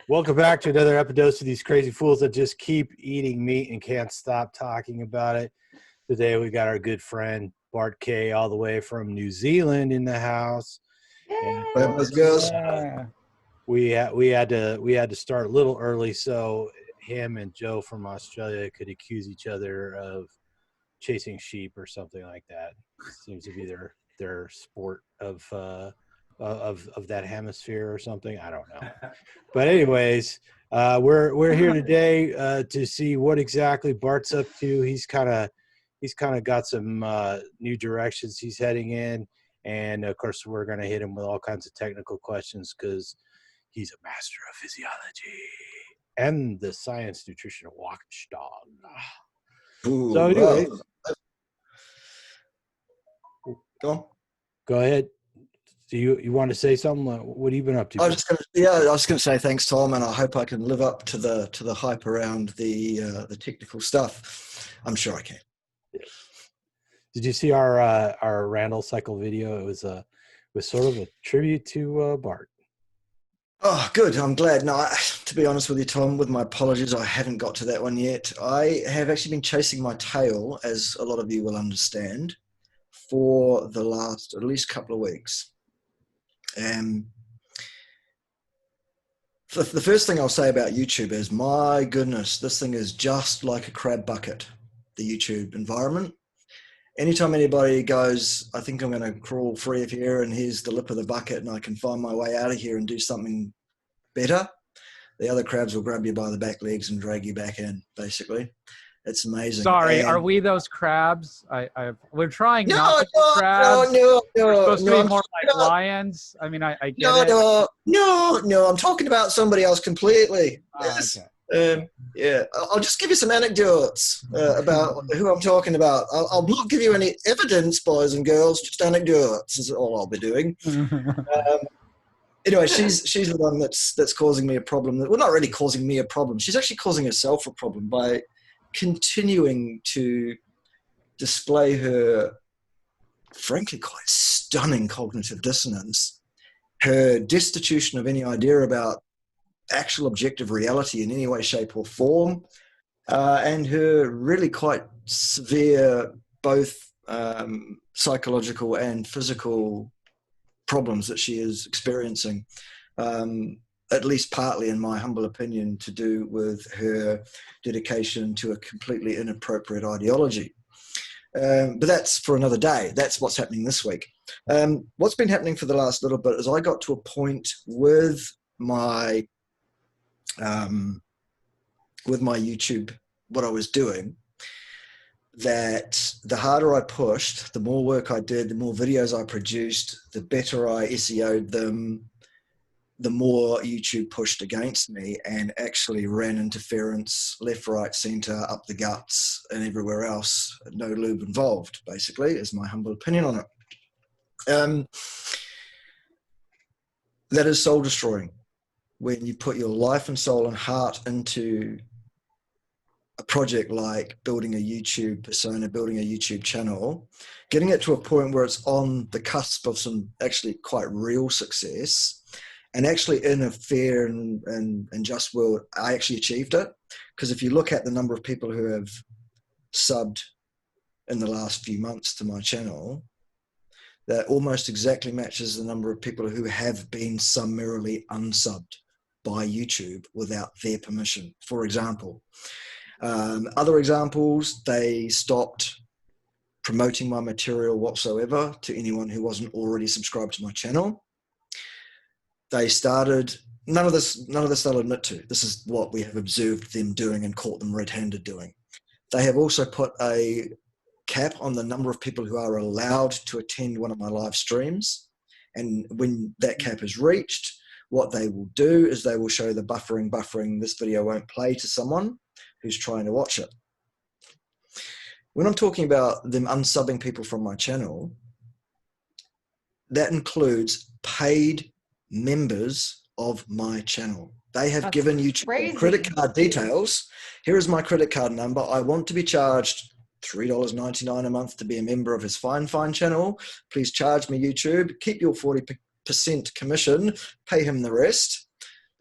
Welcome back to another Epidose of these crazy fools that just keep eating meat and can't stop talking about it. Today we got our good friend Bart Kay all the way from New Zealand in the house. And we had to start a little early so him and Joe from Australia could accuse each other of chasing sheep or something like that. Seems to be their sport of that hemisphere or something. I don't know. But anyways, we're here today to see what exactly Bart's up to. He's kind of got some new directions he's heading in, and of course we're gonna hit him with all kinds of technical questions because he's a master of physiology and the science nutrition watchdog. Ooh, So anyway, go ahead. Do you want to say something? What have you been up to? I was just gonna say thanks, Tom, and I hope I can live up to the hype around the technical stuff. I'm sure I can. Did you see our Randall cycle video? It was sort of a tribute to Bart. Oh, good. I'm glad. No, to be honest with you, Tom, with my apologies, I haven't got to that one yet. I have actually been chasing my tail, as a lot of you will understand, for the last at least couple of weeks. The first thing I'll say about YouTube is, my goodness, this thing is just like a crab bucket, the YouTube environment. Anytime anybody goes, I think I'm going to crawl free of here and here's the lip of the bucket and I can find my way out of here and do something better, the other crabs will grab you by the back legs and drag you back in, basically. It's amazing. Sorry, are we those crabs? We're trying not to be crabs. No. We're supposed to be more like lions. I mean, I get it. No. I'm talking about somebody else completely. Yes. Okay. Yeah, I'll just give you some anecdotes about who I'm talking about. I'll not give you any evidence, boys and girls, just anecdotes is all I'll be doing. Anyway, she's the one that's causing me a problem. Well, not really causing me a problem. She's actually causing herself a problem by continuing to display her, frankly, quite stunning cognitive dissonance, her destitution of any idea about actual objective reality in any way, shape or form, and her really quite severe both psychological and physical problems that she is experiencing, at least partly, in my humble opinion, to do with her dedication to a completely inappropriate ideology. But that's for another day. That's what's happening this week. What's been happening for the last little bit is I got to a point with my YouTube, what I was doing, that the harder I pushed, the more work I did, the more videos I produced, the better I SEO'd them, the more YouTube pushed against me and actually ran interference left, right, center, up the guts and everywhere else. No lube involved, basically, is my humble opinion on it. That is soul destroying. When you put your life and soul and heart into a project like building a YouTube persona, building a YouTube channel, getting it to a point where it's on the cusp of some actually quite real success, and actually in a fair and just world, I actually achieved it. Because if you look at the number of people who have subbed in the last few months to my channel, that almost exactly matches the number of people who have been summarily unsubbed by YouTube without their permission, for example. Other examples, they stopped promoting my material whatsoever to anyone who wasn't already subscribed to my channel. They started, none of this they'll admit to. This is what we have observed them doing and caught them red-handed doing. They have also put a cap on the number of people who are allowed to attend one of my live streams. And when that cap is reached, what they will do is they will show the buffering, this video won't play to someone who's trying to watch it. When I'm talking about them unsubbing people from my channel, that includes paid members of my channel. They have given YouTube credit card details. Here is my credit card number. I want to be charged $3.99 a month to be a member of his fine channel. Please charge me, YouTube. Keep your 40% commission. Pay him the rest.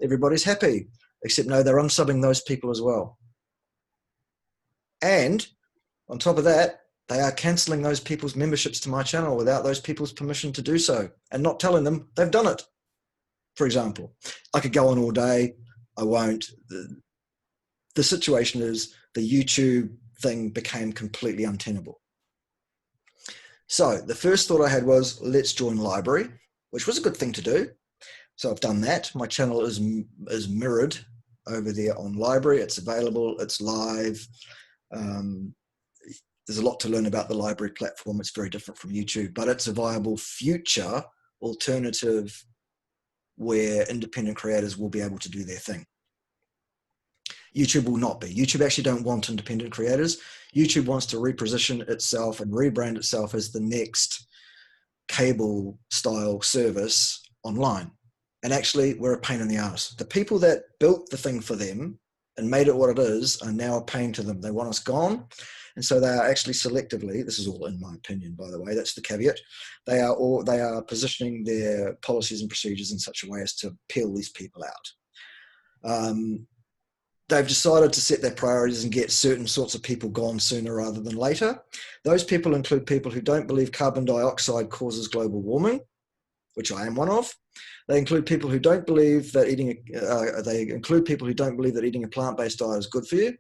everybody's happy. Except no, they're unsubbing those people as well. And on top of that, they are cancelling those people's memberships to my channel without those people's permission to do so, and not telling them they've done it. For example, I could go on all day. I won't. The situation is the YouTube thing became completely untenable. So the first thought I had was, let's join Library, which was a good thing to do. So I've done that. My channel is mirrored over there on Library. It's available. It's live. There's a lot to learn about the Library platform. It's very different from YouTube, but it's a viable future alternative where independent creators will be able to do their thing. YouTube will not be. YouTube actually don't want independent creators. YouTube wants to reposition itself and rebrand itself as the next cable style service online. And actually, we're a pain in the ass. The people that built the thing for them and made it what it is are now a pain to them. They want us gone. And so they are actually selectively, this is all in my opinion, by the way, that's the caveat. They are positioning their policies and procedures in such a way as to peel these people out. They've decided to set their priorities and get certain sorts of people gone sooner rather than later. Those people include people who don't believe carbon dioxide causes global warming, which I am one of. They include people who don't believe that eating a plant-based diet is good for you.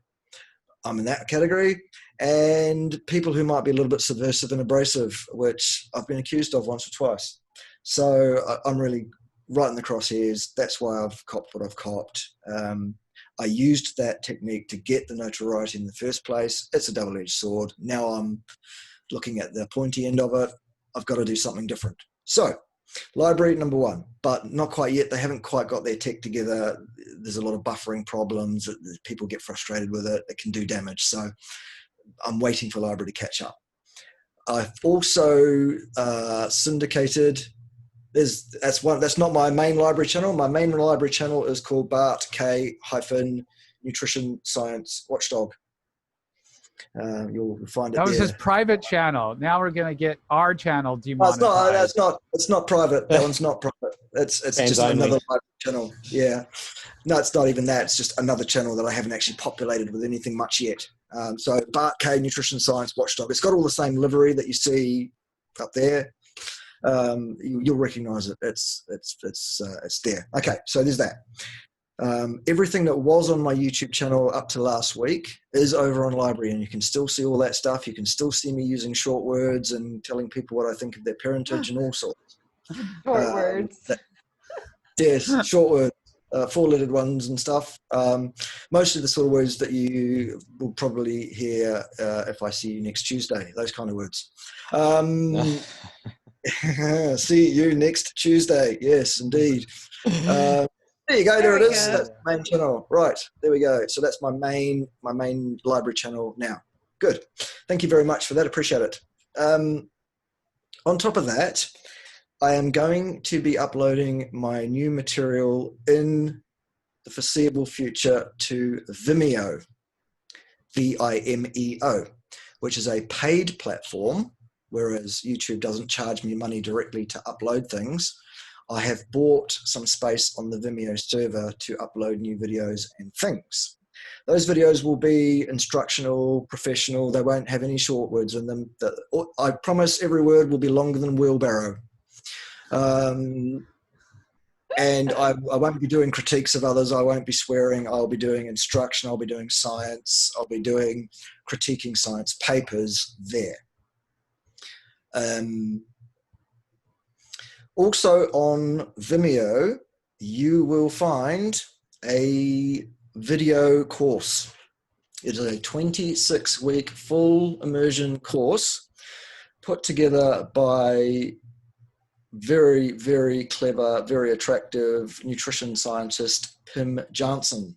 I'm in that category. And people who might be a little bit subversive and abrasive, which I've been accused of once or twice. So I'm really right in the crosshairs. That's why I've copped what I've copped. I used that technique to get the notoriety in the first place. It's a double-edged sword. Now I'm looking at the pointy end of it. I've got to do something different. So, Library, number one, but not quite yet. They haven't quite got their tech together. There's a lot of buffering problems. People get frustrated with it. It can do damage. So I'm waiting for Library to catch up. I've also syndicated. That's not my main Library channel. My main Library channel is called Bart Kay Nutrition Science Watchdog. You'll find it. That was there. his private channel. Now we're going to get our channel demonetized. It's not private. That one's not private. It's just another Library channel. Yeah. No, it's not even that. It's just another channel that I haven't actually populated with anything much yet. So Bart Kay Nutrition Science Watchdog. It's got all the same livery that you see up there. You'll recognize it. It's there. Okay, so there's that. Everything that was on my YouTube channel up to last week is over on Library, and you can still see all that stuff. You can still see me using short words and telling people what I think of their parentage and all sorts. Short words. Yes, short words. Four-lettered ones and stuff. Mostly the sort of words that you will probably hear if I see you next Tuesday. Those kind of words. See you next Tuesday. Yes, indeed. There you go. There it is. That's my main channel. Right. There we go. So that's my main Library channel now. Good. Thank you very much for that. Appreciate it. On top of that, I am going to be uploading my new material in the foreseeable future to Vimeo, Vimeo, which is a paid platform, whereas YouTube doesn't charge me money directly to upload things. I have bought some space on the Vimeo server to upload new videos and things. Those videos will be instructional, professional. They won't have any short words in them. I promise every word will be longer than wheelbarrow. And I won't be doing critiques of others. I won't be swearing. I'll be doing instruction. I'll be doing science. I'll be doing critiquing science papers there. Also on Vimeo, you will find a video course. It is a 26-week full immersion course put together by very, very clever, very attractive nutrition scientist, Pim Johnson,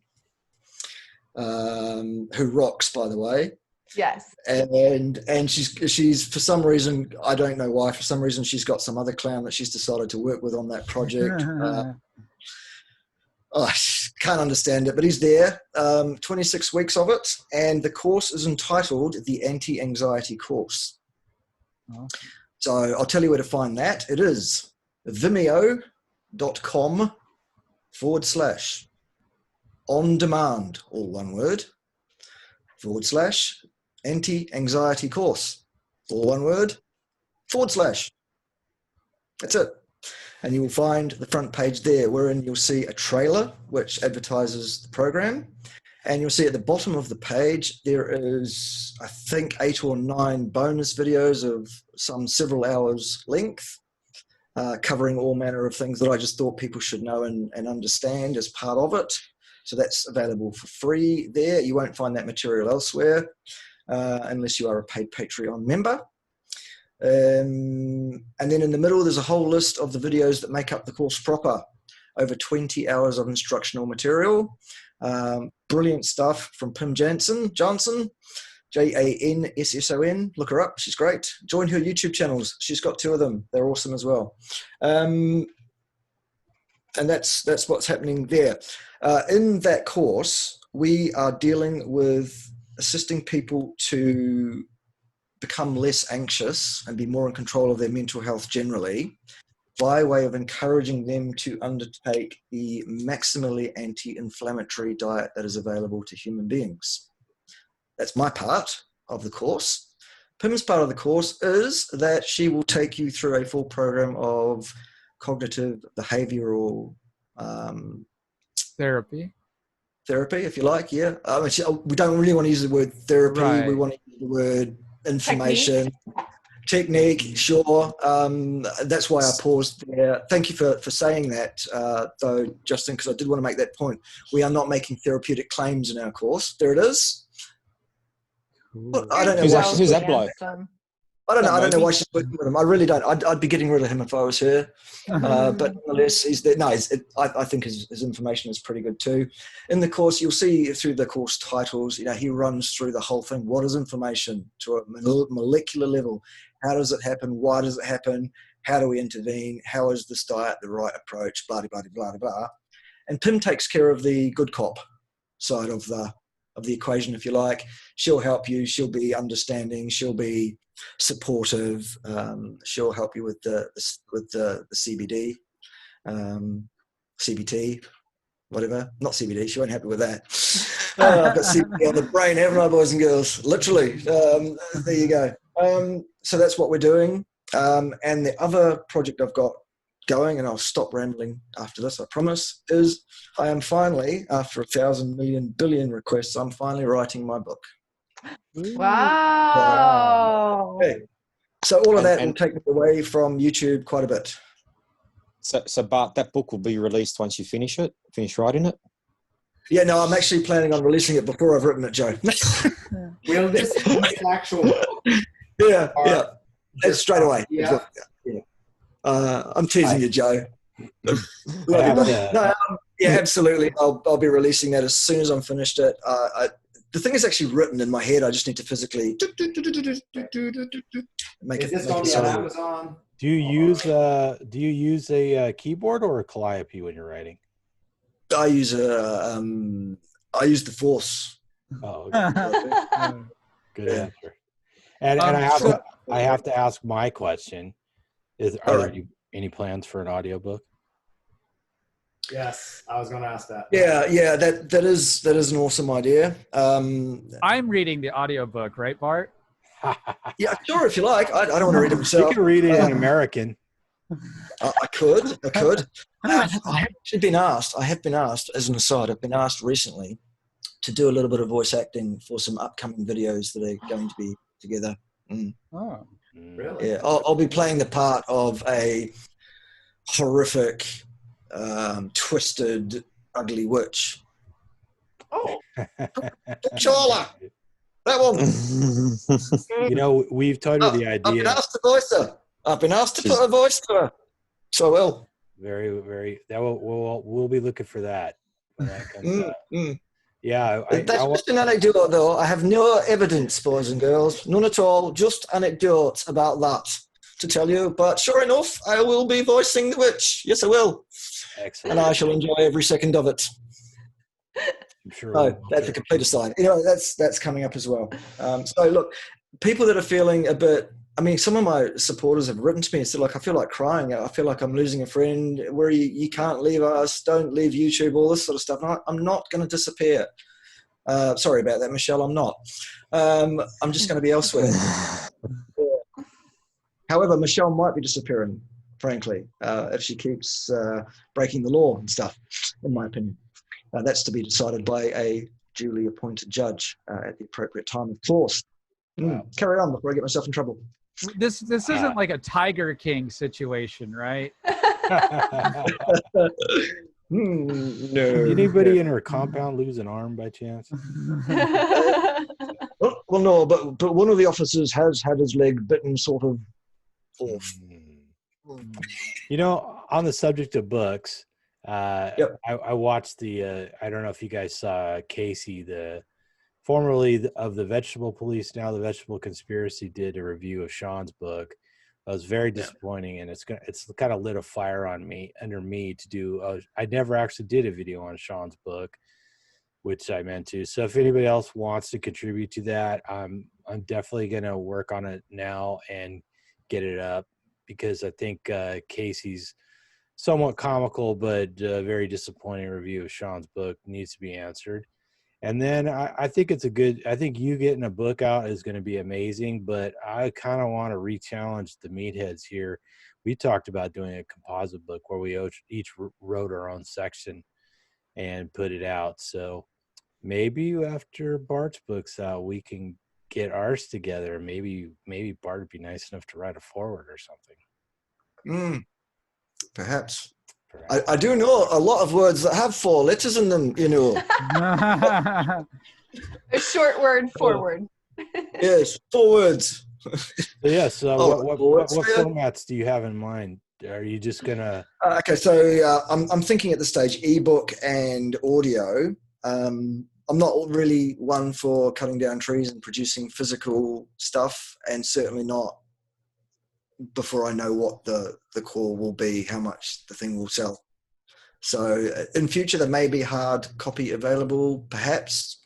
who rocks, by the way. Yes. And she's for some reason, I don't know why, for some reason she's got some other clown that she's decided to work with on that project. I can't understand it, but he's there. 26 weeks of it, and the course is entitled the Anti-Anxiety Course. Oh. So I'll tell you where to find that. It is vimeo.com/ on demand, all one word, / anti-anxiety course, all one word, / That's it. And you will find the front page there, wherein you'll see a trailer which advertises the program. And you'll see at the bottom of the page, there is, I think, 8 or 9 bonus videos of some several hours length, covering all manner of things that I just thought people should know and understand as part of it. So that's available for free there. You won't find that material elsewhere unless you are a paid Patreon member. And then in the middle, there's a whole list of the videos that make up the course proper. Over 20 hours of instructional material. Brilliant stuff from Pim Janson, Janson, Janson. Look her up. She's great. Join her YouTube channels. She's got 2 of them. They're awesome as well. And that's what's happening there. In that course, we are dealing with assisting people to become less anxious and be more in control of their mental health generally, by way of encouraging them to undertake the maximally anti-inflammatory diet that is available to human beings. That's my part of the course. Pim's part of the course is that she will take you through a full program of cognitive behavioral Therapy, if you like, yeah. We don't really want to use the word therapy. Right. We want to use the word information. Technique, sure. That's why I paused there. Thank you for saying that, though, Justin, because I did want to make that point. We are not making therapeutic claims in our course. There it is. But I don't know who's that bloke? I don't know why she's working with him. I really don't. I'd be getting rid of him if I was her. But nonetheless, he's there. No, I think his information is pretty good too. In the course, you'll see through the course titles, he runs through the whole thing. What is information to a molecular level? How does it happen? Why does it happen? How do we intervene? How is this diet the right approach? Blah, blah, blah, blah, blah. And Pim takes care of the good cop side of the equation, if you like. She'll help you. She'll be understanding. She'll be supportive. She'll help you with the CBD, CBT, whatever. Not CBD. She won't help you with that. I've got CBD on the brain, haven't I, boys and girls? Literally. There you go. So that's what we're doing. And the other project I've got going, and I'll stop rambling after this, I promise, is I am finally, after 1,000 million billion requests, I'm finally writing my book. Wow. Okay. So all of that will take me away from YouTube quite a bit. So Bart, that book will be released once you finish writing it? Yeah, no, I'm actually planning on releasing it before I've written it, Joe. We'll just actual. Yeah. It's straight away. Yeah. I'm teasing you, Joe. Love you, buddy. No, absolutely. I'll be releasing that as soon as I'm finished it. The thing is actually written in my head. I just need to physically make it. Is this going to be on Amazon? Do you use a keyboard or a calliope when you're writing? I use the Force. Oh, okay. Good answer. And I have to ask my question: are there any plans for an audiobook? Yes, I was going to ask that. Yeah, that is an awesome idea. I'm reading the audiobook, right, Bart? Yeah, sure, if you like. I don't want to read it myself. You can read it in American. I could. I have been asked, as an aside, I've been asked recently to do a little bit of voice acting for some upcoming videos that are going to be together. Oh, really? Yeah, I'll be playing the part of a horrific, twisted, ugly witch. Oh, Charla! That one! We've told her the idea. I've been asked to voice her. I've been asked to put a voice to her. So I will. Very, very. We'll be looking for that when that comes out. Yeah, that's just an anecdote, though. I have no evidence, boys and girls, none at all. Just anecdotes about that to tell you. But sure enough, I will be voicing the witch. Yes, I will. Excellent. And I shall enjoy every second of it. I'm sure. No, that's a complete aside. That's coming up as well. So look, people that are feeling a bit I mean, some of my supporters have written to me and said, like, I feel like crying. I feel like I'm losing a friend. Where you can't leave us. Don't leave YouTube, all this sort of stuff. And I'm not going to disappear. Sorry about that, Michelle. I'm not. I'm just going to be elsewhere. However, Michelle might be disappearing, frankly, if she keeps breaking the law and stuff, in my opinion. That's to be decided by a duly appointed judge at the appropriate time, of course. Wow. Carry on before I get myself in trouble. This isn't like a Tiger King situation, right? No. Anybody in her compound lose an arm by chance? Well, no, but one of the officers has had his leg bitten sort of off. You know, on the subject of books, Yep. I watched the, I don't know if you guys saw Casey, formerly of the Vegetable Police, now the Vegetable Conspiracy, did a review of Sean's book. It was very disappointing, and it's kind of lit a fire under me to do. I never actually did a video on Sean's book, which I meant to. So if anybody else wants to contribute to that, I'm definitely going to work on it now and get it up, because I think Casey's somewhat comical but very disappointing review of Sean's book needs to be answered. And then I think I think you getting a book out is going to be amazing, but I kind of want to re-challenge the meatheads here. We talked about doing a composite book where we each wrote our own section and put it out. So maybe after Bart's book's out, we can get ours together. Maybe Bart would be nice enough to write a foreword or something. Perhaps. I do know a lot of words that have 4 letters in them, you know. A short word, forward. Yes, 4 words. Yes. What formats do you have in mind? Are you just gonna? Okay, so I'm thinking at this stage ebook and audio. I'm not really one for cutting down trees and producing physical stuff, and certainly not before I know what the core will be, how much the thing will sell. So in future, there may be hard copy available, perhaps,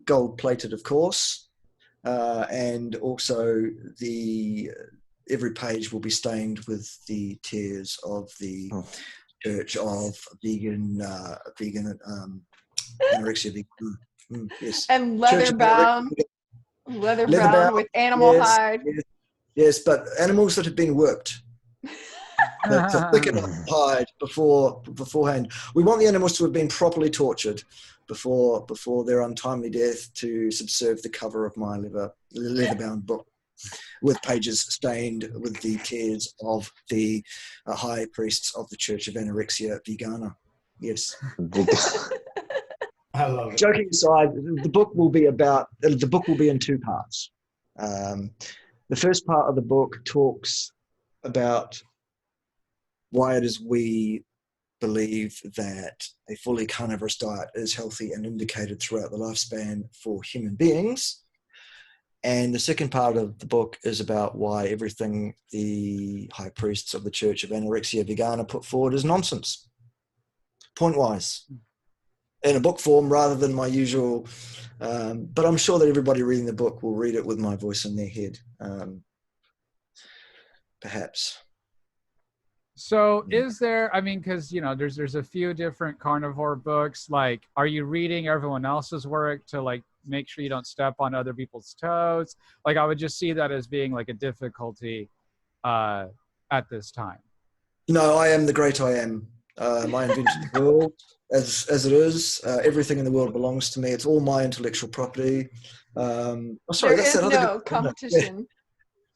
gold plated, of course, and also every page will be stained with the tears of the Church of Vegan Anorexia. Yes. And leather bound with animal hide. Yes, but animals that have been worked. To thicken up hide beforehand. We want the animals to have been properly tortured before their untimely death, to subserve the cover of my leather-bound book, with pages stained with the tears of the high priests of the Church of Anorexia Vegana. Yes. I love it. Joking aside, the book will be in 2 parts. The first part of the book talks about why it is we believe that a fully carnivorous diet is healthy and indicated throughout the lifespan for human beings. And the second part of the book is about why everything the high priests of the Church of Anorexia Vegana put forward is nonsense, point-wise, in a book form rather than my usual. But I'm sure that everybody reading the book will read it with my voice in their head, perhaps. So is there, I mean, because, you know, there's a few different carnivore books. Like, are you reading everyone else's work to, like, make sure you don't step on other people's toes? Like, I would just see that as being, like, a difficulty at this time. No, I am the great I am. I invented the world as it is. Everything in the world belongs to me. It's all my intellectual property. Sorry, There that's is that other no competition.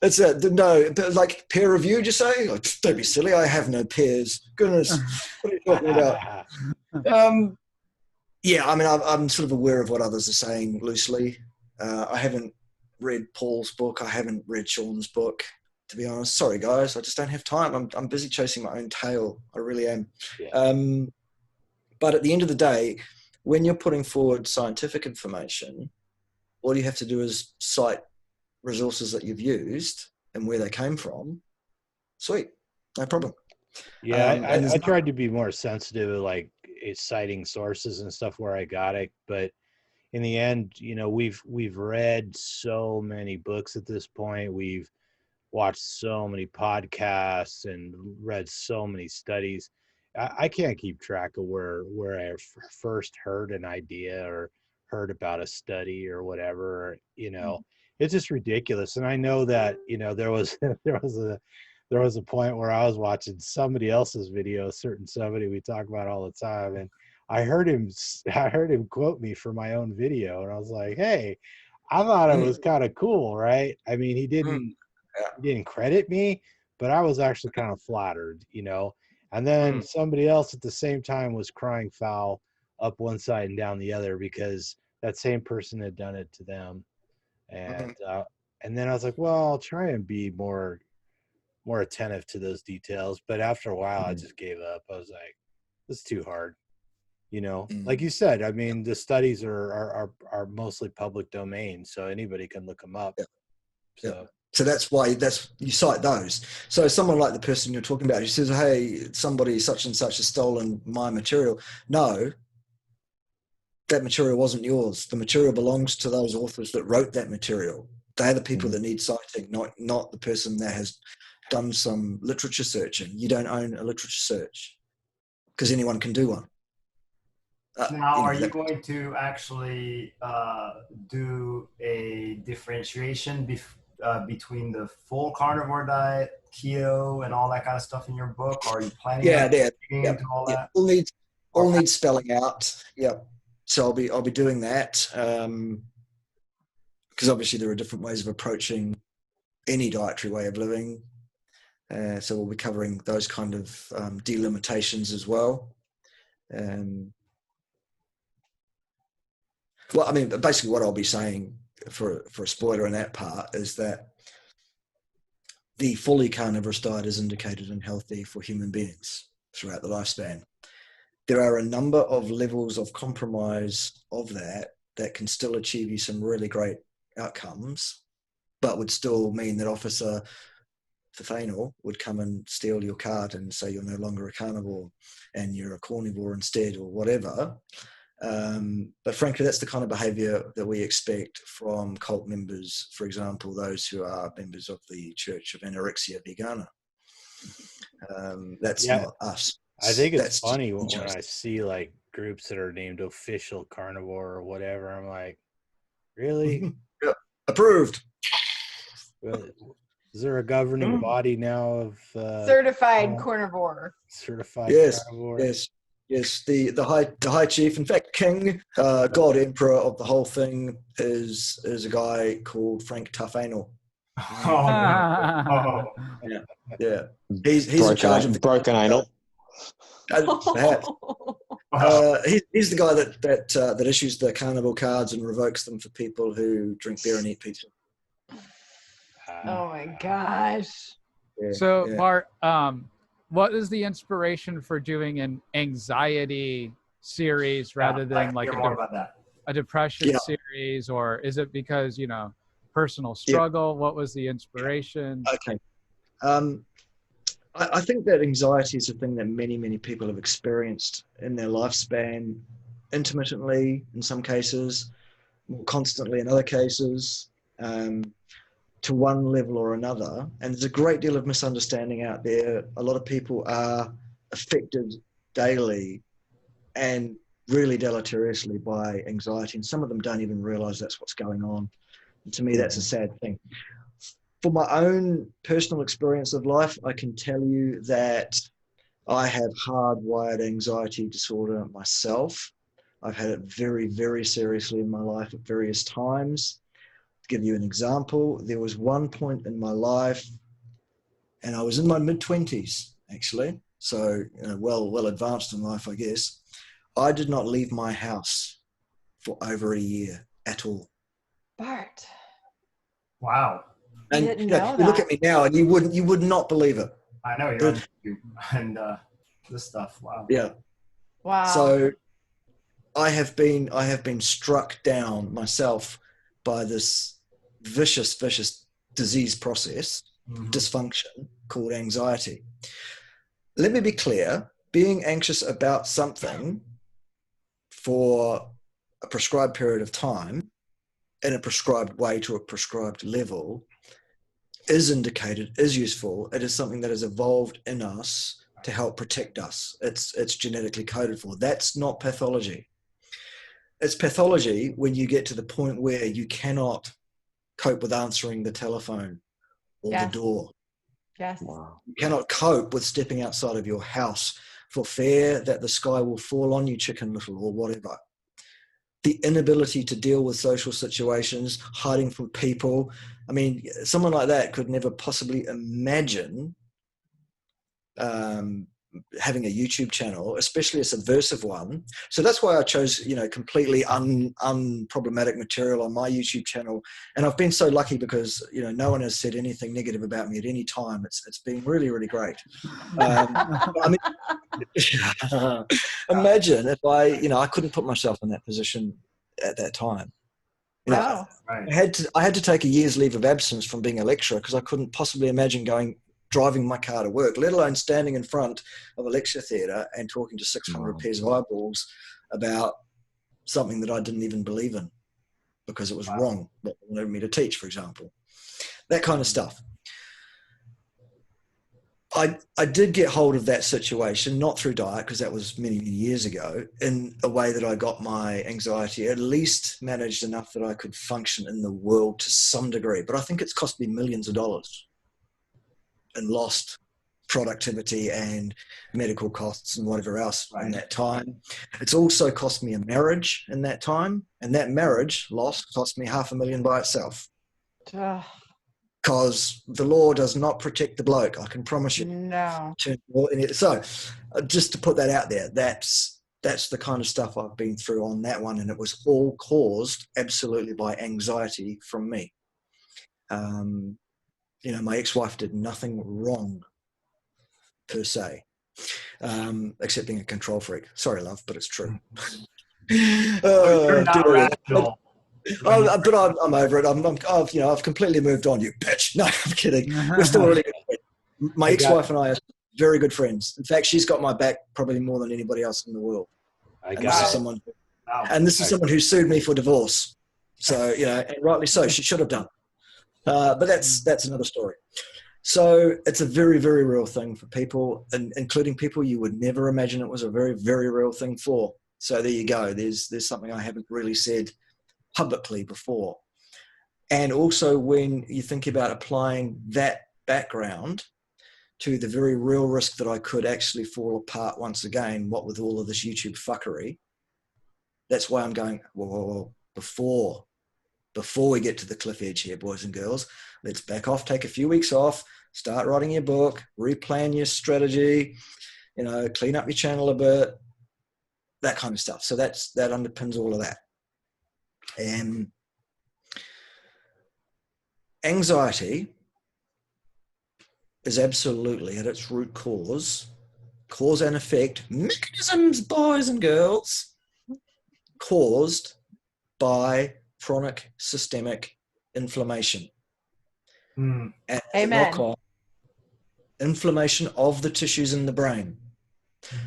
It's no, but like peer review, you say? Like, don't be silly. I have no peers. Goodness, what are you talking about? Yeah, I mean, I'm sort of aware of what others are saying loosely. I haven't read Paul's book. I haven't read Sean's book, to be honest. Sorry, guys. I just don't have time. I'm busy chasing my own tail. I really am. Yeah. But at the end of the day, when you're putting forward scientific information, all you have to do is cite resources that you've used and where they came from. Sweet, no problem. Yeah, I tried to be more sensitive, like citing sources and stuff where I got it, but in the end, you know, we've read so many books at this point. We've watched so many podcasts and read so many studies. I can't keep track of where I first heard an idea or heard about a study or whatever. You know, it's just ridiculous. And I know that, you know, there was a point where I was watching somebody else's video, a certain somebody we talk about all the time, and I heard him quote me for my own video, and I was like, hey, I thought it was kind of cool, right? I mean, he didn't credit me, but I was actually kind of flattered, you know. And then somebody else at the same time was crying foul up one side and down the other because that same person had done it to them. And then I was like, well, I'll try and be more attentive to those details. But after a while, I just gave up. I was like, this is too hard. You know, like you said, I mean, the studies are mostly public domain, so anybody can look them up. So that's why you cite those. So someone like the person you're talking about who says, hey, somebody such and such has stolen my material. No, that material wasn't yours. The material belongs to those authors that wrote that material. They're the people that need citing, not the person that has done some literature searching. You don't own a literature search because anyone can do one. Now, are you going to actually do a differentiation between the full carnivore diet, keto, and all that kind of stuff in your book? Or are you planning into all that? All needs spelling out. Yep. So I'll be doing that because obviously there are different ways of approaching any dietary way of living. So we'll be covering those kind of delimitations as well. Well, I mean, basically what I'll be saying for a spoiler in that part is that the fully carnivorous diet is indicated and healthy for human beings throughout the lifespan. There are a number of levels of compromise of that can still achieve you some really great outcomes, but would still mean that Officer Fafano would come and steal your card and say you're no longer a carnivore and you're a carnivore instead or whatever. But frankly, that's the kind of behavior that we expect from cult members, for example, those who are members of the Church of Anorexia Vegana. That's not us. I think it's funny when I see like groups that are named official carnivore or whatever. I'm like, really? Yeah. Approved. Well, is there a governing body now of certified carnivore? Certified carnivore. Yes. The high chief, in fact, king, god emperor of the whole thing is a guy called Frank Tufano. Yeah. He's in charge of the broken anal. Perhaps. He's the guy that issues the carnival cards and revokes them for people who drink beer and eat pizza. Oh my gosh. Bart, what is the inspiration for doing an anxiety series rather than like a depression series, or is it because, you know, personal struggle? What was the inspiration? Okay. I think that anxiety is a thing that many, many people have experienced in their lifespan, intermittently in some cases, more constantly in other cases, to one level or another. And there's a great deal of misunderstanding out there. A lot of people are affected daily and really deleteriously by anxiety, and some of them don't even realize that's what's going on. And to me, that's a sad thing. For my own personal experience of life, I can tell you that I have hardwired anxiety disorder myself. I've had it very, very seriously in my life at various times. To give you an example, there was one point in my life, and I was in my mid-20s, actually, so well advanced in life, I guess. I did not leave my house for over a year at all. Bart. Wow. And you look at me now, and you would not believe it. I know you're on YouTube and this stuff. Wow. Yeah. Wow. So I have been struck down myself by this vicious disease process, dysfunction called anxiety. Let me be clear: being anxious about something for a prescribed period of time in a prescribed way to a prescribed level is indicated, is useful. It is something that has evolved in us to help protect us. It's genetically coded for. That's not pathology. It's pathology when you get to the point where you cannot cope with answering the telephone or the door. Yes. Wow. You cannot cope with stepping outside of your house for fear that the sky will fall on you, Chicken Little, or whatever. The inability to deal with social situations, hiding from people. I mean, someone like that could never possibly imagine having a YouTube channel, especially a subversive one. So that's why I chose, completely unproblematic material on my YouTube channel. And I've been so lucky because, no one has said anything negative about me at any time. It's been really, really great. I mean, imagine if I couldn't put myself in that position at that time. Wow. I had to take a year's leave of absence from being a lecturer because I couldn't possibly imagine driving my car to work, let alone standing in front of a lecture theatre and talking to 600 pairs of eyeballs about something that I didn't even believe in because it was wrong, what they wanted me to teach, for example. That kind of stuff. I did get hold of that situation, not through diet, because that was many, many years ago, in a way that I got my anxiety at least managed enough that I could function in the world to some degree. But I think it's cost me millions of dollars and lost productivity and medical costs and whatever else in that time. It's also cost me a marriage in that time. And that marriage loss cost me $500,000 by itself. Because the law does not protect the bloke, I can promise you. No. So just to put that out there, that's the kind of stuff I've been through on that one. And it was all caused absolutely by anxiety from me. My ex-wife did nothing wrong per se, except being a control freak. Sorry, love, but it's true. You're not rational. But I'm over it. I've completely moved on. You bitch. No, I'm kidding. We're still really good friends. My ex-wife and I are very good friends. In fact, she's got my back probably more than anybody else in the world. This is someone who sued me for divorce. So, and rightly so. She should have done. But that's another story. So it's a very, very real thing for people, including people you would never imagine it was a very, very real thing for. So there you go. There's something I haven't really said publicly before. And also when you think about applying that background to the very real risk that I could actually fall apart once again, what with all of this YouTube fuckery, that's why I'm going, whoa, before we get to the cliff edge here, boys and girls, let's back off, take a few weeks off, start writing your book, replan your strategy, clean up your channel a bit, that kind of stuff. So that underpins all of that. And anxiety is absolutely at its root cause and effect mechanisms, boys and girls, caused by chronic systemic inflammation. And Amen. Inflammation of the tissues in the brain.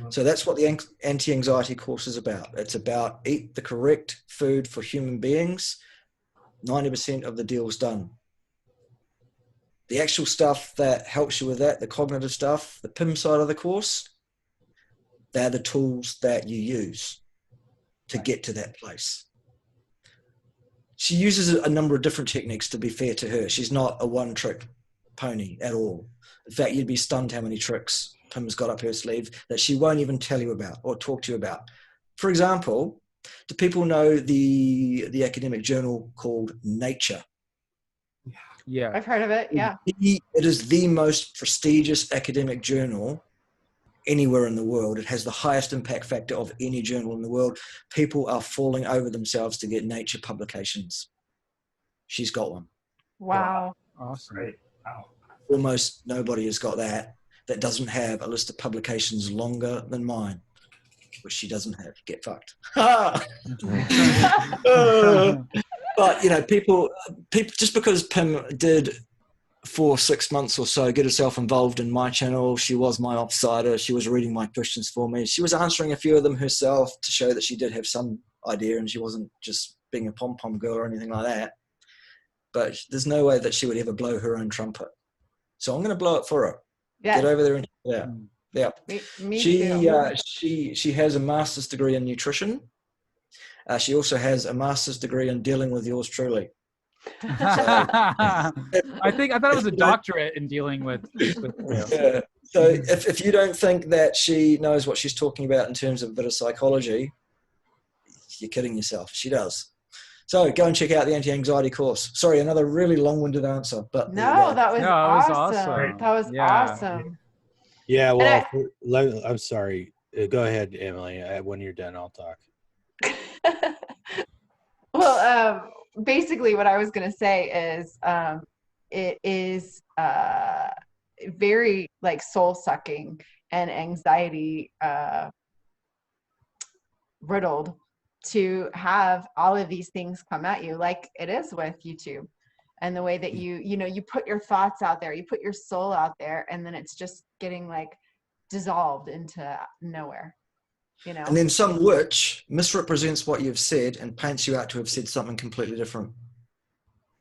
So that's what the anti-anxiety course is about. It's about eat the correct food for human beings. 90% of the deal's done. The actual stuff that helps you with that, the cognitive stuff, the PIM side of the course, they're the tools that you use to get to that place. She uses a number of different techniques, to be fair to her. She's not a one-trick pony at all. In fact, you'd be stunned how many tricks Pim's got up her sleeve that she won't even tell you about or talk to you about. For example, do people know the academic journal called Nature? Yeah. I've heard of it. Yeah. It is the most prestigious academic journal anywhere in the world. It has the highest impact factor of any journal in the world. People are falling over themselves to get Nature publications. She's got one. Wow. Awesome. Great. Wow. Almost nobody has got that doesn't have a list of publications longer than mine, which she doesn't have. Get fucked. But, people, just because Pim did for 6 months or so get herself involved in my channel, she was my offsider, she was reading my questions for me, she was answering a few of them herself to show that she did have some idea, and she wasn't just being a pom-pom girl or anything like that. But there's no way that she would ever blow her own trumpet. So I'm going to blow it for her. Yeah. Get over there and check it out. Yeah. Me too. She has a master's degree in nutrition. She also has a master's degree in dealing with yours truly. I thought it was a doctorate in dealing with Yeah. So if you don't think that she knows what she's talking about in terms of a bit of psychology, you're kidding yourself. She does. So go and check out the anti-anxiety course. Sorry, another really long-winded answer, but No, that was awesome. awesome. That was awesome. Yeah, well, I'm sorry. Go ahead, Emily. When you're done, I'll talk. Well, basically what I was going to say is it is very like soul-sucking and anxiety riddled to have all of these things come at you like it is with YouTube, and the way that you put your thoughts out there, you put your soul out there, and then it's just getting like dissolved into nowhere, And then some witch misrepresents what you've said and paints you out to have said something completely different.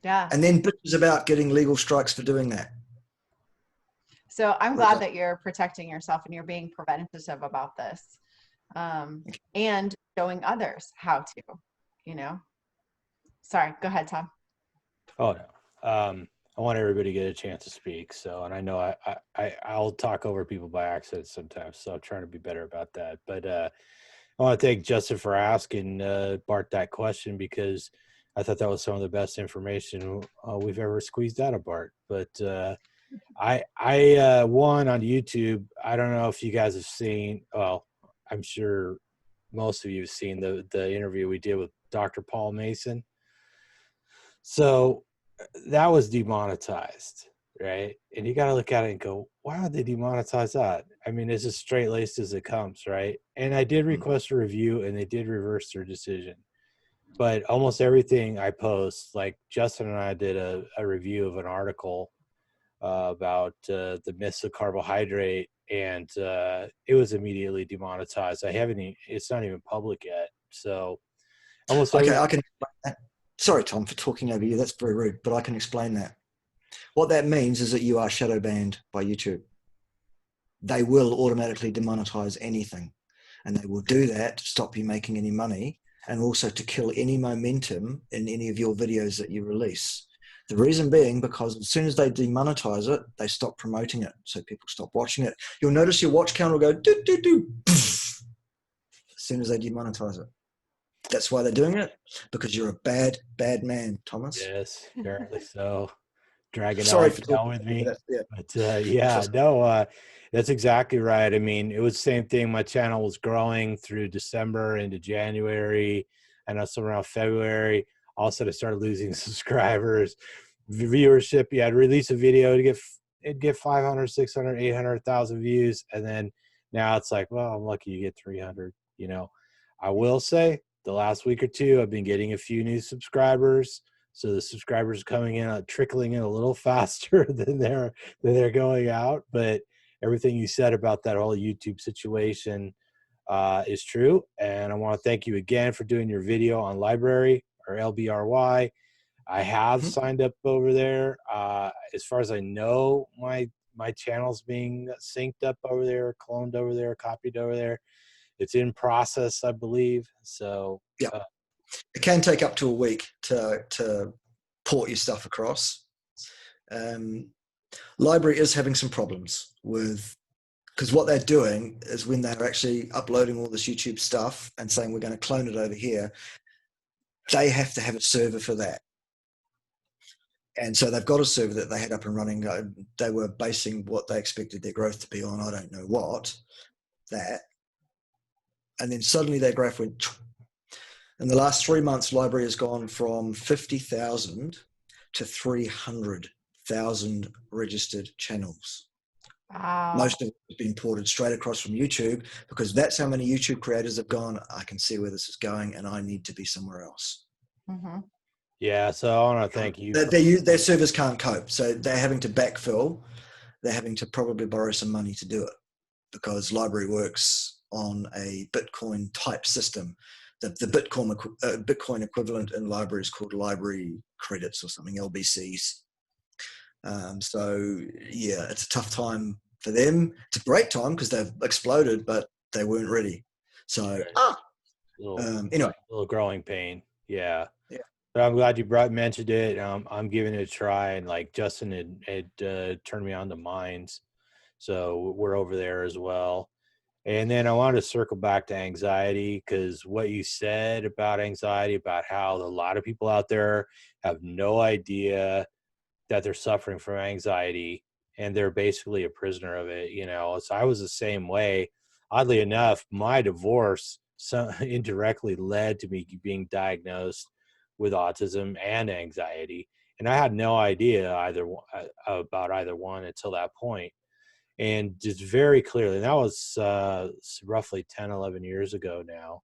Yeah. And then bitches about getting legal strikes for doing that. So I'm glad that you're protecting yourself and you're being preventative about this, and showing others how to, Sorry, go ahead, Tom. Oh, no. I want everybody to get a chance to speak. So, and I know I'll talk over people by accident sometimes, so I'm trying to be better about that. But I want to thank Justin for asking Bart that question, because I thought that was some of the best information we've ever squeezed out of Bart. But I one on YouTube, I don't know if you guys have seen, well, I'm sure most of you have seen the interview we did with Dr. Paul Mason. So that was demonetized, right? And you got to look at it and go, why would they demonetize that? I mean, it's as straight-laced as it comes, right? And I did request a review, and they did reverse their decision. But almost everything I post, like Justin and I did a review of an article about the myths of carbohydrate, and it was immediately demonetized. It's not even public yet. So almost Okay, I can explain that. Sorry, Tom, for talking over you. That's very rude, but I can explain that. What that means is that you are shadow banned by YouTube. They will automatically demonetize anything, and they will do that to stop you making any money, and also to kill any momentum in any of your videos that you release. The reason being because as soon as they demonetize it, they stop promoting it, so people stop watching it. You'll notice your watch count will go do do do as soon as they demonetize it. That's why they're doing it, because you're a bad man, Thomas. Yes, apparently so. Dragging Sorry on for down with me. Yeah. But that's exactly right. I mean, it was the same thing. My channel was growing through December into January, and also around February. All of a sudden, I started losing subscribers, viewership. Yeah, I'd release a video to get 500, 600, 800,000 views, and then now it's like, well, I'm lucky you get 300. I will say the last week or two, I've been getting a few new subscribers. So the subscribers are coming in, trickling in a little faster than they're going out. But everything you said about that whole YouTube situation is true. And I want to thank you again for doing your video on Library, or LBRY. I have signed up over there. As far as I know, my channel's being synced up over there, cloned over there, copied over there. It's in process, I believe. So yeah. It can take up to a week to port your stuff across. Library is having some problems because what they're doing is when they're actually uploading all this YouTube stuff and saying we're going to clone it over here, they have to have a server for that. And so they've got a server that they had up and running. They were basing what they expected their growth to be on, I don't know what, that. And then suddenly their graph went. In the last 3 months, Library has gone from 50,000 to 300,000 registered channels. Wow. Most of it has been ported straight across from YouTube, because that's how many YouTube creators have gone, I can see where this is going and I need to be somewhere else. Mm-hmm. Yeah, so I want to thank you. Their servers can't cope, so they're having to backfill. They're having to probably borrow some money to do it, because Library works on a Bitcoin type system. the Bitcoin equivalent in libraries called library credits or something, LBCs. So yeah, it's a tough time for them. It's a great time because they've exploded, but they weren't ready. So anyway, little growing pain. Yeah. Yeah. But I'm glad you mentioned it. I'm giving it a try, and like Justin had turned me on to Minds, so we're over there as well. And then I wanted to circle back to anxiety, because what you said about anxiety, about how a lot of people out there have no idea that they're suffering from anxiety and they're basically a prisoner of it. You know, so I was the same way. Oddly enough, my divorce indirectly led to me being diagnosed with autism and anxiety. And I had no idea about either one until that point. And just very clearly, and that was roughly 10, 11 years ago now.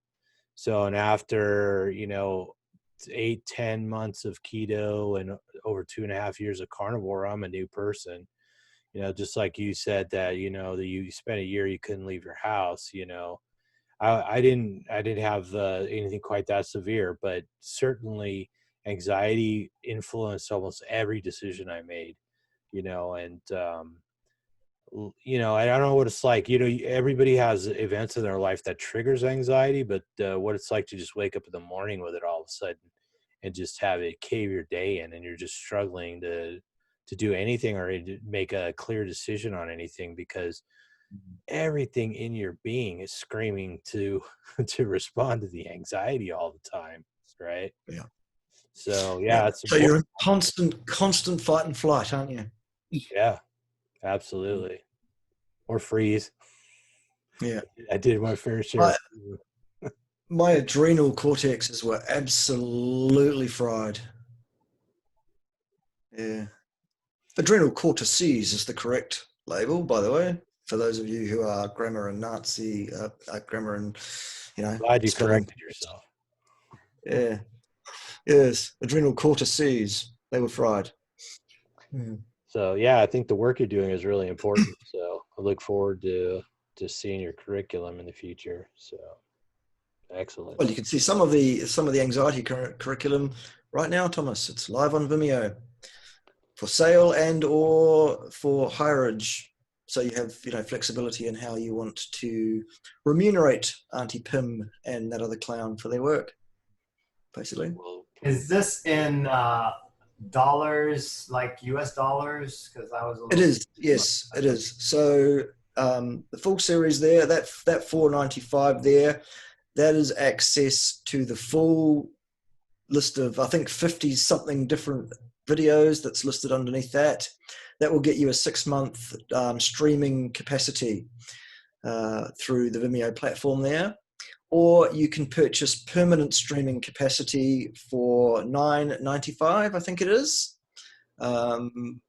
So, and after, 8-10 months of keto and over 2.5 years of carnivore, I'm a new person. Just like you said that, that you spent a year, you couldn't leave your house. I didn't have anything quite that severe, but certainly anxiety influenced almost every decision I made, and I don't know what it's like. Everybody has events in their life that triggers anxiety, but what it's like to just wake up in the morning with it all of a sudden and just have it cave your day in, and you're just struggling to do anything or to make a clear decision on anything, because everything in your being is screaming to respond to the anxiety all the time, right? Yeah. So it's so you're in constant fight and flight, aren't you? Yeah. Absolutely. Or freeze. Yeah. I did my fair share. My adrenal cortexes were absolutely fried. Yeah. Adrenal cortices is the correct label, by the way, for those of you who are grammar and Nazi, grammar and, Glad you corrected yourself. Yeah. Yes. Adrenal cortices. They were fried. Yeah. So I think the work you're doing is really important. So I look forward to seeing your curriculum in the future. So excellent. Well, you can see some of the anxiety curriculum right now, Thomas. It's live on Vimeo for sale and or for hireage. So you have flexibility in how you want to remunerate Auntie Pim and that other clown for their work, basically. Is this in dollars, like US dollars? Because I was. It is. Yes, it is. So the full series there, that $4.95 there, that is access to the full list of, I think, 50 something different videos that's listed underneath that. That will get you a 6-month streaming capacity through the Vimeo platform there. Or you can purchase permanent streaming capacity for $9.95, I think it is. And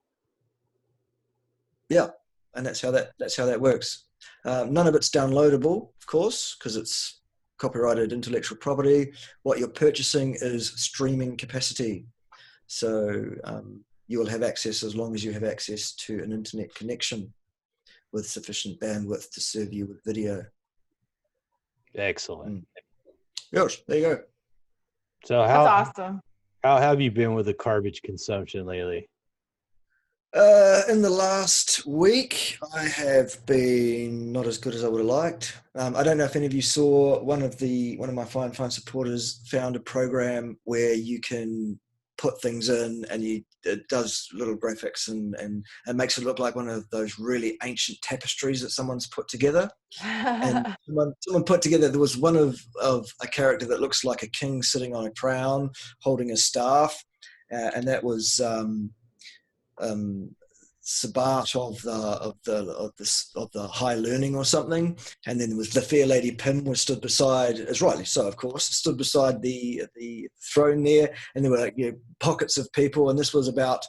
that's how that works. None of it's downloadable, of course, because it's copyrighted intellectual property. What you're purchasing is streaming capacity. So you will have access as long as you have access to an internet connection with sufficient bandwidth to serve you with video. Excellent. Yes, there you go. So that's awesome. How have you been with the garbage consumption lately? In the last week, I have been not as good as I would have liked. I don't know if any of you saw one of my fine supporters found a program where you can put things in and it does little graphics and makes it look like one of those really ancient tapestries that someone's put together. And someone put together, there was one of a character that looks like a king sitting on a crown holding a staff, and that was Sabat of the High Learning or something, and then there was the fair lady Pym was stood beside, as rightly so, of course, stood beside the throne there, and there were pockets of people, and this was about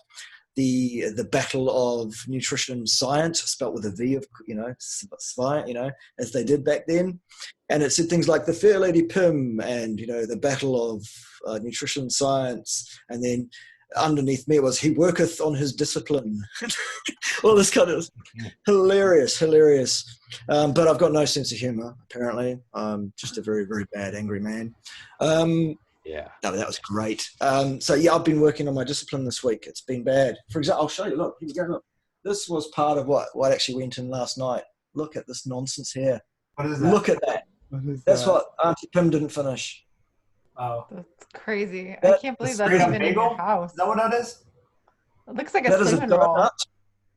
the battle of nutrition and science, spelt with a V, of science, as they did back then, and it said things like the fair lady Pym and the battle of nutrition science, and then underneath me was, he worketh on his discipline. All this kind of hilarious. But I've got no sense of humor, apparently. I'm just a very, very bad, angry man. Yeah. No, that was great. So yeah, I've been working on my discipline this week. It's been bad. For example, I'll show you. Look, here you go. Look, this was part of what actually went in last night. Look at this nonsense here. What is that? Look at that. That's what Auntie Pim didn't finish. Oh, That's crazy. I That- can't believe the that's straight up even in bagel? your house. Is that what that is? It looks like a That is a cinnamon roll. donut.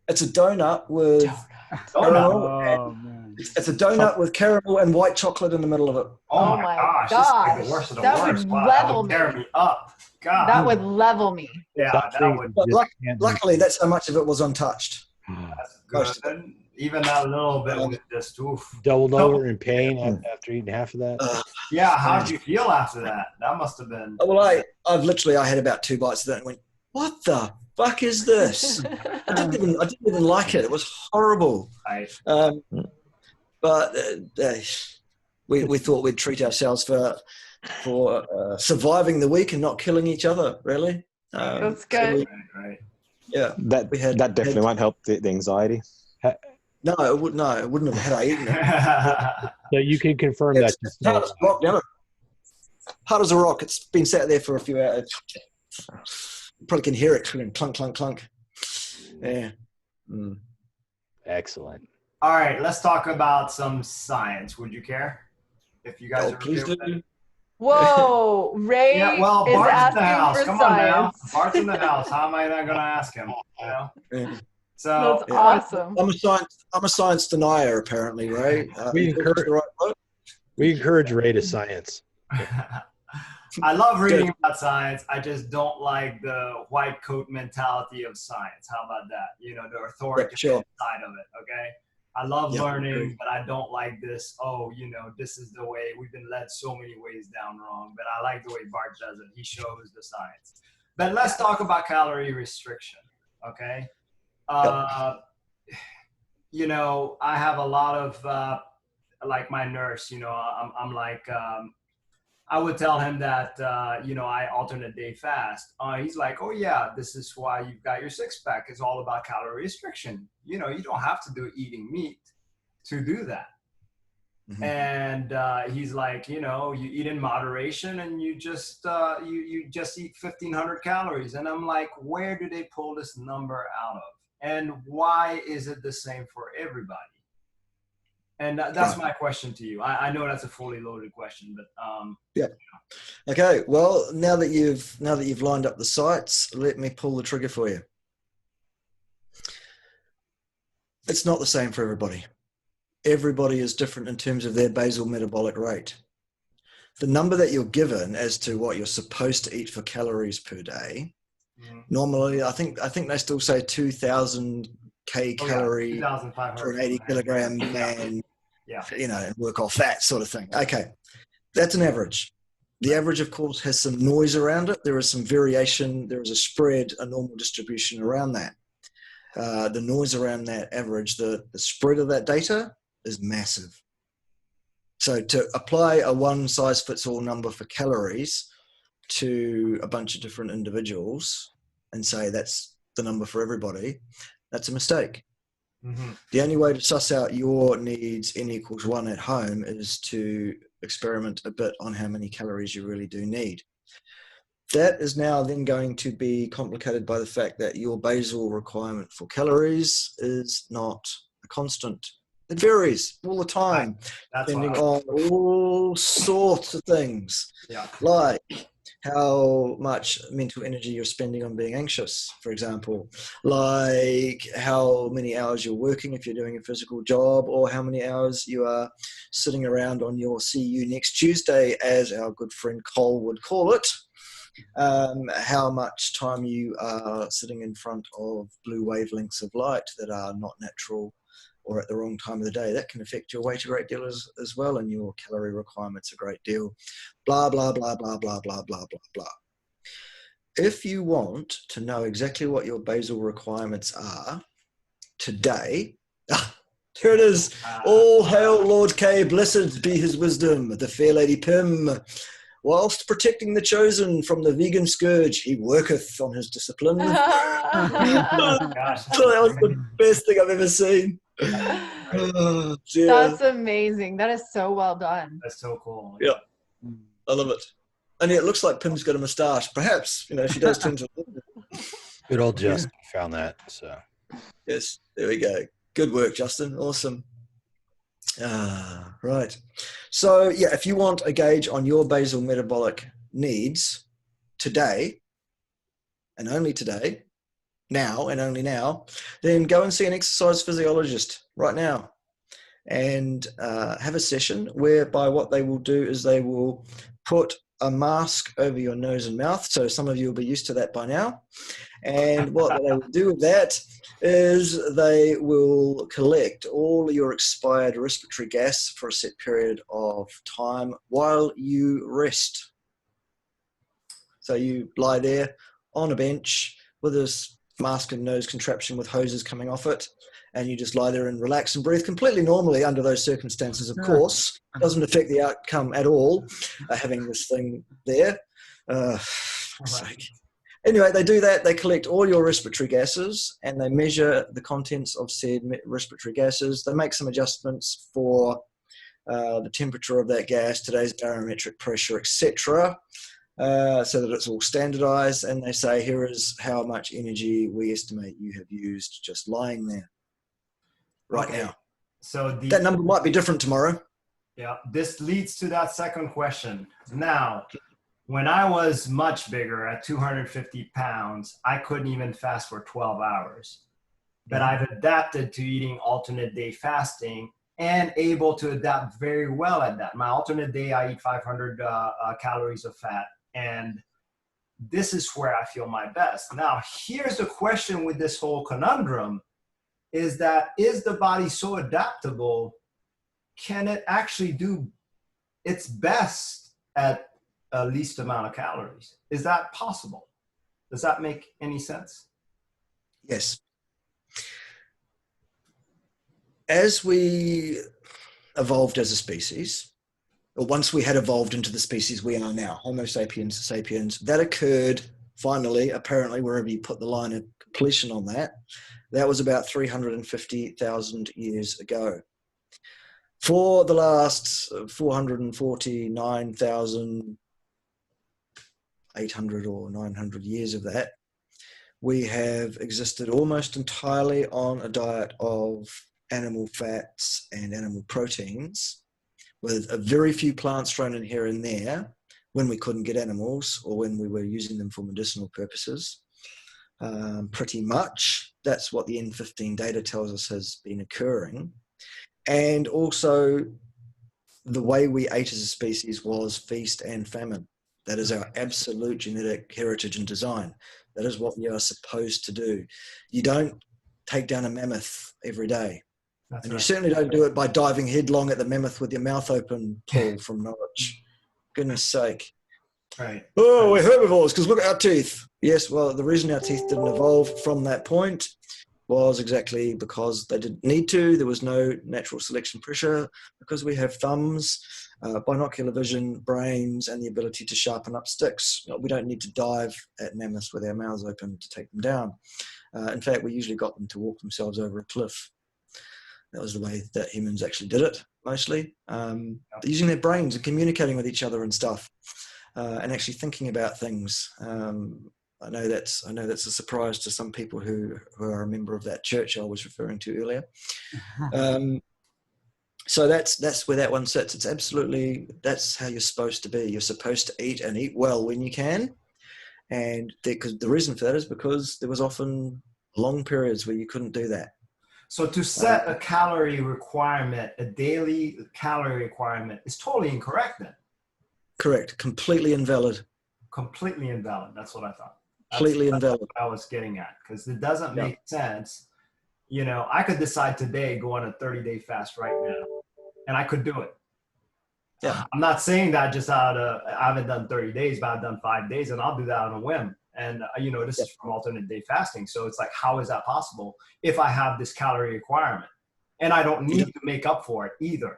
It's a donut with Donut. Oh man. it's a donut with caramel and white chocolate in the middle of it. Oh my gosh, this is like the worst of the That worst. would Wow, that level would tear me. me up. God. That would level me. yeah, that Something would. But you just can't do. Luckily, that's how much of it was untouched. That's Most good. Even that little bit was just oof. Doubled over in pain after eating half of that. Yeah, how did you feel after that? That must have been. Well, I had about 2 bites of that and went, "What the fuck is this?" I didn't even like it. It was horrible. I, But we thought we'd treat ourselves for surviving the week and not killing each other. Really, That's so good. right. yeah. That We had- that definitely won't help the anxiety. No, it wouldn't. No, it wouldn't have had I eaten it. Right. So you can confirm It's that. hard as a rock, damn it. Hard as a rock. It's been sat there for a few hours. You probably can hear it clunk, clunk, clunk. Yeah. Mm. Excellent. All right, let's talk about some science. Would you care if you guys Oh, are please okay do. with that? Whoa, Ray Yeah, well, is Bart's in the house. asking for Come on now. science. Bart's in the house. How am I not going to ask him? You know? Yeah. So, That's Yeah. awesome. I'm a science denier, apparently, Ray. We you talking to encourage- the right bloke? We encourage Ray to science. I love reading about science. I just don't like the white coat mentality of science. How about that? You know, the authoritative sure. side of it. Okay. I love Yeah, learning, agree. but I don't like this. Oh, you know, this is the way we've been led so many ways down wrong. But I like the way Bart does it. He shows the science. But let's talk about calorie restriction. Okay. You know, I have a lot of like my nurse. You know, I'm like. I would tell him that, you know, I alternate day fast. He's like, oh, yeah, this is why you've got your six pack. It's all about calorie restriction. You know, you don't have to do eating meat to do that. Mhm. And he's like, you know, you eat in moderation and you just you just eat 1,500 calories. And I'm like, where do they pull this number out of? And why is it the same for everybody? And that's my question to you. I know that's a fully loaded question, but Yeah. Okay. Well, now that you've lined up the sites, let me pull the trigger for you. It's not the same for everybody. Everybody is different in terms of their basal metabolic rate. The number that you're given as to what you're supposed to eat for calories per day, normally, I think they still say 2,000 calorie for an 80 kilogram man, Yeah. you know, and work off that sort of thing. Okay. That's an average. The average, of course, has some noise around it. There is some variation. There is a spread, a normal distribution around that. The noise around that average, the spread of that data is massive. So to apply a one-size-fits-all number for calories to a bunch of different individuals and say that's the number for everybody, that's a mistake. Mm-hmm. The only way to suss out your needs n equals 1 at home is to experiment a bit on how many calories you really do need. That is now then going to be complicated by the fact that your basal requirement for calories is not a constant. It varies all the time, That's depending what on all sorts of things, yeah. like how much mental energy you're spending on being anxious, for example, like how many hours you're working if you're doing a physical job, or how many hours you are sitting around on your see you next Tuesday, as our good friend Cole would call it, how much time you are sitting in front of blue wavelengths of light that are not natural or at the wrong time of the day. That can affect your weight a great deal as well, and your calorie requirements a great deal. Blah, blah, blah, blah, blah, blah, blah, blah, blah. If you want to know exactly what your basal requirements are today, here it is. All hail Lord Kay, blessed be his wisdom, the fair Lady Pim. whilst protecting the chosen from the vegan scourge, he worketh on his discipline. Gosh, So that was the best thing I've ever seen. Oh, dear. That's amazing. That is so well done. that's so cool. Yeah. I love it. And it looks like Pim's got a moustache. Perhaps, she does tend to. Good old Justin found that. So Yes, there we go. Good work, Justin. Awesome. Right. So, yeah, if you want a gauge on your basal metabolic needs today, and only today, now and only now, then go and see an exercise physiologist right now and have a session whereby what they will do is they will put a mask over your nose and mouth. So some of you will be used to that by now. And what they will do with that is they will collect all your expired respiratory gas for a set period of time while you rest. So you lie there on a bench with this mask and nose contraption with hoses coming off it, and you just lie there and relax and breathe completely normally under those circumstances, of course. It doesn't affect the outcome at all, having this thing there. Anyway, they do that. They collect all your respiratory gases and they measure the contents of said respiratory gases. They make some adjustments for the temperature of that gas, today's barometric pressure, etc., so that it's all standardized. And they say, here is how much energy we estimate you have used just lying there right now. So that number might be different tomorrow. Yeah, this leads to that second question. Now, when I was much bigger at 250 pounds, I couldn't even fast for 12 hours. But I've adapted to eating alternate day fasting and able to adapt very well at that. My alternate day, I eat 500 calories of fat. And this is where I feel my best. Now, here's the question with this whole conundrum is the body so adaptable? Can it actually do its best at least amount of calories? Is that possible? Does that make any sense? Yes. As we evolved as a species, or once we had evolved into the species we are now, Homo sapiens sapiens, that occurred finally, apparently, wherever you put the line of completion on that, that was about 350,000 years ago. For the last 449,800 or 900 years of that, we have existed almost entirely on a diet of animal fats and animal proteins, with a very few plants thrown in here and there when we couldn't get animals or when we were using them for medicinal purposes. Pretty much, that's what the N15 data tells us has been occurring. And also, the way we ate as a species was feast and famine. That is our absolute genetic heritage and design. That is what we are supposed to do. You don't take down a mammoth every day. That's right. You certainly don't do it by diving headlong at the mammoth with your mouth open, Paul from Norwich. Goodness sake. Right. Oh, we're herbivores because look at our teeth. Yes, well, the reason our teeth didn't evolve from that point was exactly because they didn't need to. There was no natural selection pressure because we have thumbs, binocular vision, brains, and the ability to sharpen up sticks. We don't need to dive at mammoths with our mouths open to take them down. In fact, we usually got them to walk themselves over a cliff. That was the way that humans actually did it, mostly. Using their brains and communicating with each other and stuff, and actually thinking about things. I know that's a surprise to some people who are a member of that church I was referring to earlier. So that's where that one sits. It's absolutely, that's how you're supposed to be. You're supposed to eat and eat well when you can. And the reason for that is because there was often long periods where you couldn't do that. So to set a calorie requirement, a daily calorie requirement, is totally incorrect then. Correct. Completely invalid. Completely invalid. That's what I thought. Completely invalid. That's what I was getting at, because it doesn't make sense. You know, I could decide today, go on a 30-day fast right now, and I could do it. Yeah. I'm not saying that just out of, I haven't done 30 days, but I've done 5 days, and I'll do that on a whim. And, you know, this is from alternate day fasting. So it's like, how is that possible if I have this calorie requirement? And I don't need to make up for it either,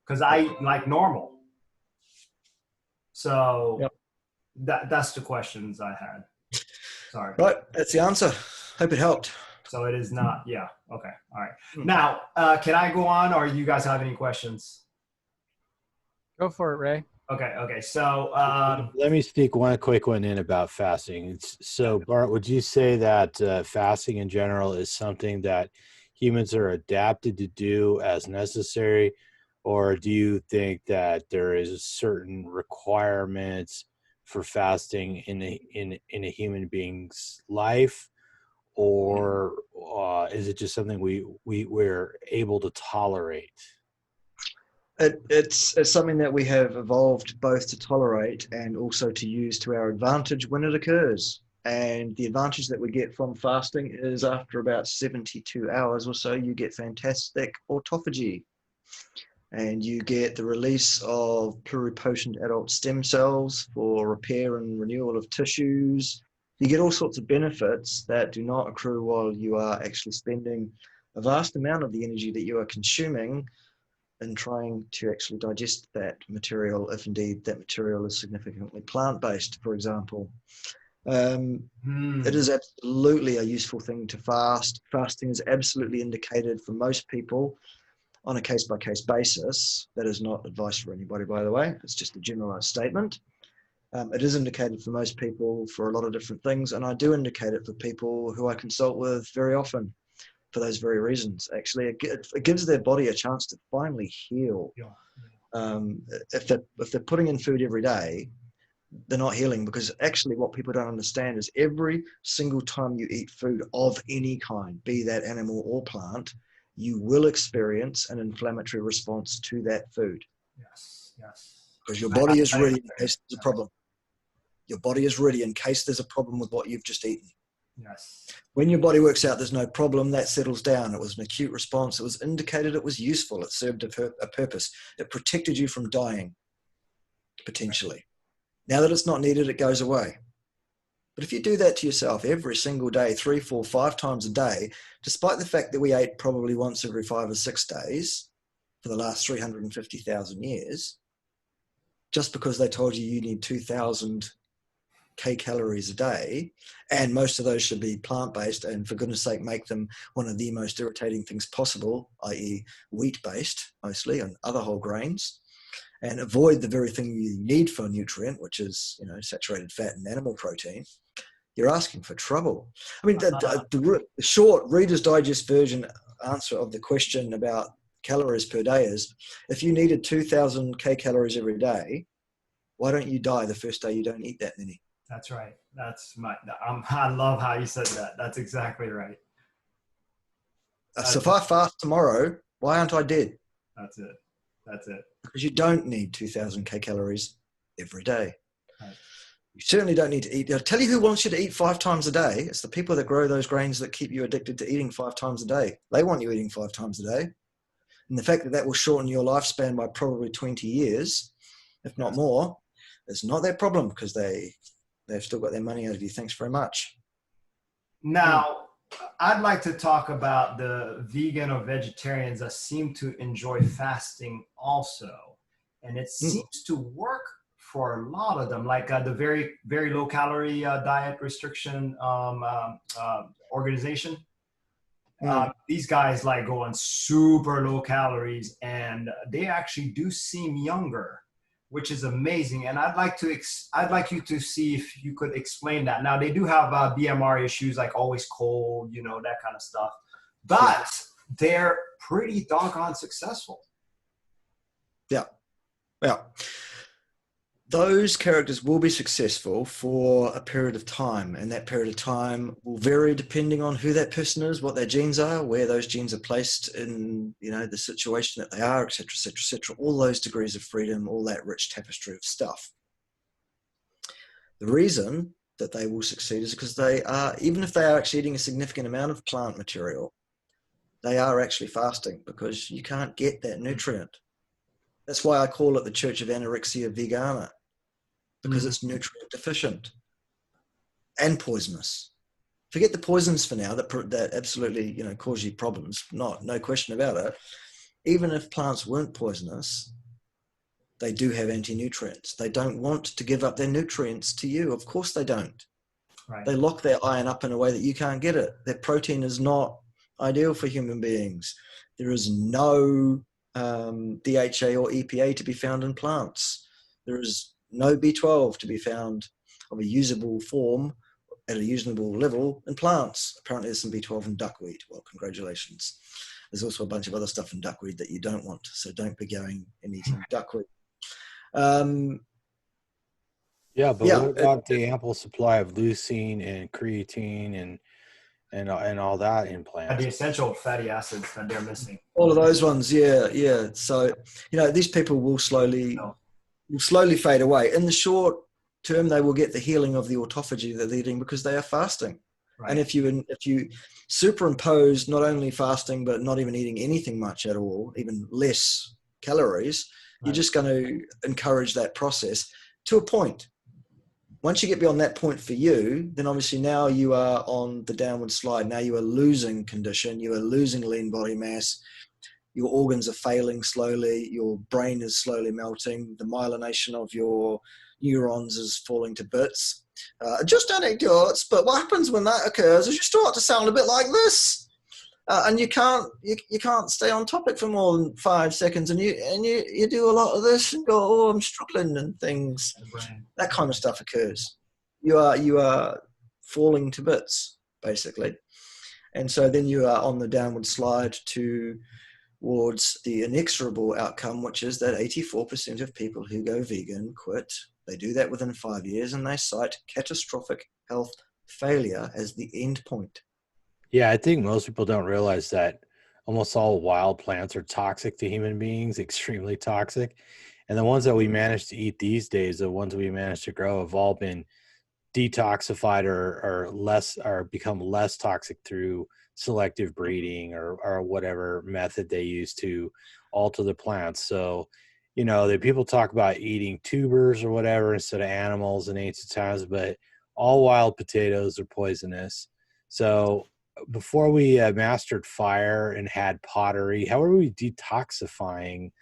because I eat like normal. So Yep. that's the questions I had. Sorry. Right, that's the answer. Hope it helped. So it is not, yeah. Okay. All right. Now, can I go on, or you guys have any questions? Go for it, Ray. Okay. So, let me sneak one quick one in about fasting. So, Bart, would you say that fasting in general is something that humans are adapted to do as necessary, or do you think that there is certain requirements for fasting in a human being's life, or is it just something we're able to tolerate? It's something that we have evolved both to tolerate and also to use to our advantage when it occurs. And the advantage that we get from fasting is after about 72 hours or so, you get fantastic autophagy. And you get the release of pluripotent adult stem cells for repair and renewal of tissues. You get all sorts of benefits that do not accrue while you are actually spending a vast amount of the energy that you are consuming in trying to actually digest that material, if indeed that material is significantly plant-based, for example. It is absolutely a useful thing to fast. Fasting is absolutely indicated for most people on a case-by-case basis. That is not advice for anybody, by the way. It's just a generalized statement. It is indicated for most people for a lot of different things, and I do indicate it for people who I consult with very often for those very reasons. Actually, it gives their body a chance to finally heal. If they're putting in food every day, they're not healing, because actually what people don't understand is every single time you eat food of any kind, be that animal or plant, you will experience an inflammatory response to that food. yes. Because your body is ready in case there's a problem. Your body is ready in case there's a problem with what you've just eaten. Yes. When your body works out there's no problem, that settles down. It was an acute response. It was indicated it was useful. It served a purpose. It protected you from dying, potentially. Now that it's not needed, it goes away. But if you do that to yourself every single day, 3, 4, 5 times a day, despite the fact that we ate probably once every 5 or 6 days for the last 350,000 years, just because they told you need 2,000 kcals a day, and most of those should be plant-based, and for goodness sake, make them one of the most irritating things possible, i.e. wheat-based mostly, and other whole grains, and avoid the very thing you need for a nutrient, which is, saturated fat and animal protein. You're asking for trouble. I mean, the short Reader's Digest version answer of the question about calories per day is, if you needed 2,000 kcals every day, why don't you die the first day you don't eat that many? That's right. I love how you said that. That's exactly right. So if I fast tomorrow, why aren't I dead? That's it. Because you don't need 2,000 kcals every day. Right. You certainly don't need to eat. I'll tell you who wants you to eat 5 times a day. It's the people that grow those grains that keep you addicted to eating 5 times a day. They want you eating 5 times a day. And the fact that that will shorten your lifespan by probably 20 years, if not more, it's not their problem, because they've still got their money out of you. Thanks very much. Now, I'd like to talk about the vegan or vegetarians that seem to enjoy fasting also. And it seems to work for a lot of them, like the very, very low calorie diet restriction organization. These guys like go on super low calories, and they actually do seem younger, which is amazing. And I'd like you to see if you could explain that. Now, they do have BMR issues, like always cold, that kind of stuff, but they're pretty doggone successful. Yeah. Those characters will be successful for a period of time, and that period of time will vary depending on who that person is, what their genes are, where those genes are placed in, the situation that they are, et cetera, all those degrees of freedom, all that rich tapestry of stuff. The reason that they will succeed is because they are, even if they are actually eating a significant amount of plant material, they are actually fasting, because you can't get that nutrient. That's why I call it the Church of Anorexia Vegana, because it's nutrient deficient and poisonous. Forget the poisons for now that absolutely cause you problems. No question about it. Even if plants weren't poisonous, they do have anti-nutrients. They don't want to give up their nutrients to you. Of course they don't. Right. They lock their iron up in a way that you can't get it. Their protein is not ideal for human beings. There is no DHA or EPA to be found in plants. There is no B12 to be found of a usable form at a usable level in plants. Apparently there's some B12 in duckweed. Well, congratulations. There's also a bunch of other stuff in duckweed that you don't want, so don't be going and eating duckweed. Yeah, but what about the ample supply of leucine and creatine and all that in plants? The essential fatty acids that they're missing. All of those ones, yeah. So, these people will slowly fade away. In the short term, they will get the healing of the autophagy that they're eating because they are fasting. Right. And if you superimpose not only fasting, but not even eating anything much at all, even less calories, you're just going to encourage that process to a point. Once you get beyond that point for you, then obviously now you are on the downward slide. Now you are losing condition. You are losing lean body mass. Your organs are failing slowly. Your brain is slowly melting. The myelination of your neurons is falling to bits. Just anecdotes, but what happens when that occurs is you start to sound a bit like this. And you can't stay on topic for more than 5 seconds, and you do a lot of this and go, oh, I'm struggling and things. That kind of stuff occurs. You are falling to bits, basically, and so then you are on the downward slide towards the inexorable outcome, which is that 84% of people who go vegan quit. They do that within 5 years, and they cite catastrophic health failure as the end point. Yeah, I think most people don't realize that almost all wild plants are toxic to human beings, extremely toxic. And the ones that we manage to eat these days, the ones we manage to grow, have all been detoxified or become less toxic through selective breeding or whatever method they use to alter the plants. So, the people talk about eating tubers or whatever instead of animals in ancient times, but all wild potatoes are poisonous. So before we mastered fire and had pottery, how are we detoxifying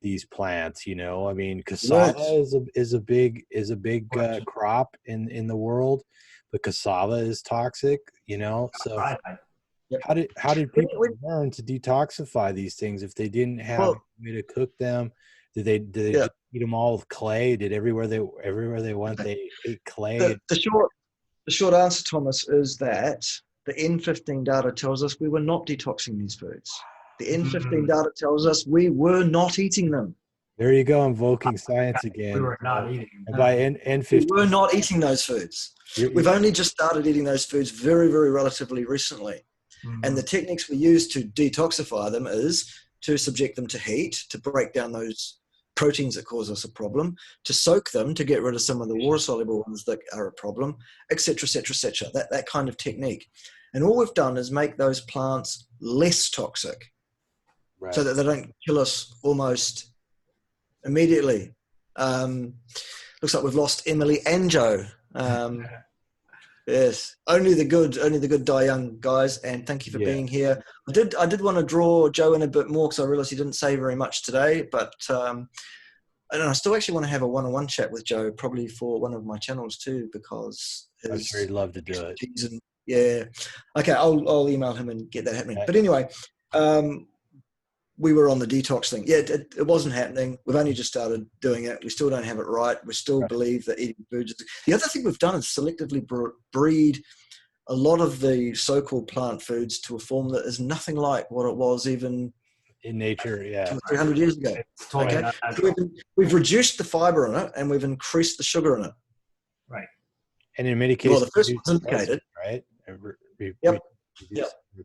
these plants? I mean, cassava is a big crop in the world, but cassava is toxic. So how did people learn to detoxify these things if they didn't have a way to cook them? Did they just eat them all with clay? Did everywhere they went they ate clay? The short answer, Thomas, is that the N15 data tells us we were not detoxing these foods. The N15 data tells us we were not eating them. There you go, invoking science again. We were not eating them. And by N15, we were not eating those foods. We've only just started eating those foods very, very relatively recently. And the techniques we use to detoxify them is to subject them to heat, to break down those proteins that cause us a problem, to soak them, to get rid of some of the water-soluble ones that are a problem, etc., etc., etc. That kind of technique. And all we've done is make those plants less toxic, so that they don't kill us almost immediately. Looks like we've lost Emily and Joe. Yes, only the good die young, guys. And thank you for being here. I did want to draw Joe in a bit more because I realized he didn't say very much today. But and I still actually want to have a one-on-one chat with Joe, probably for one of my channels too, because I'm sure he'd love to do it. Okay, I'll email him and get that happening. But anyway, we were on the detox thing. Yeah, it wasn't happening. We've only just started doing it. We still don't have it right. We still believe that eating foods. The other thing we've done is selectively breed a lot of the so-called plant foods to a form that is nothing like what it was even in nature. 300 years ago. Okay, we've reduced the fiber in it and we've increased the sugar in it. Right. And in many cases, well, the first one's indicated. Right.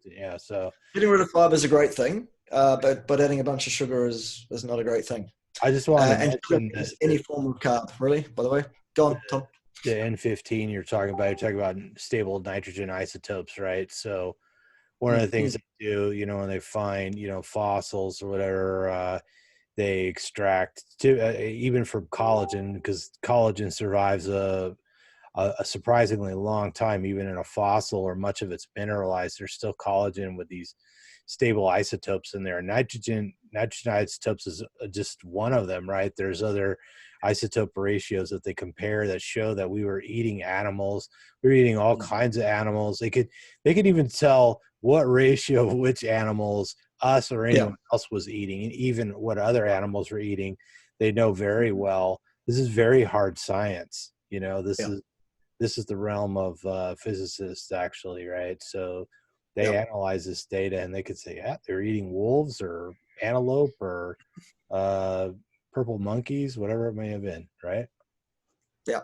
Yeah. So getting rid of fiber is a great thing. But adding a bunch of sugar is not a great thing. I just want to mention any form of carb, really. By the way, go on, Tom. The N15 you're talking about stable nitrogen isotopes, right? So one of the things they do, when they find fossils or whatever, they extract even from collagen, because collagen survives a surprisingly long time, even in a fossil, or much of it's mineralized. There's still collagen with these stable isotopes in there. Nitrogen nitrogen isotopes is just one of them, right? There's other isotope ratios that they compare that show that we were eating animals. We were eating all kinds of animals. They could even tell what ratio of which animals us or anyone else was eating, and even what other animals were eating. They know very well. This is very hard science. This is the realm of physicists, actually, right? So they analyze this data, and they could say, yeah, they're eating wolves or antelope or purple monkeys, whatever it may have been, right? Yeah,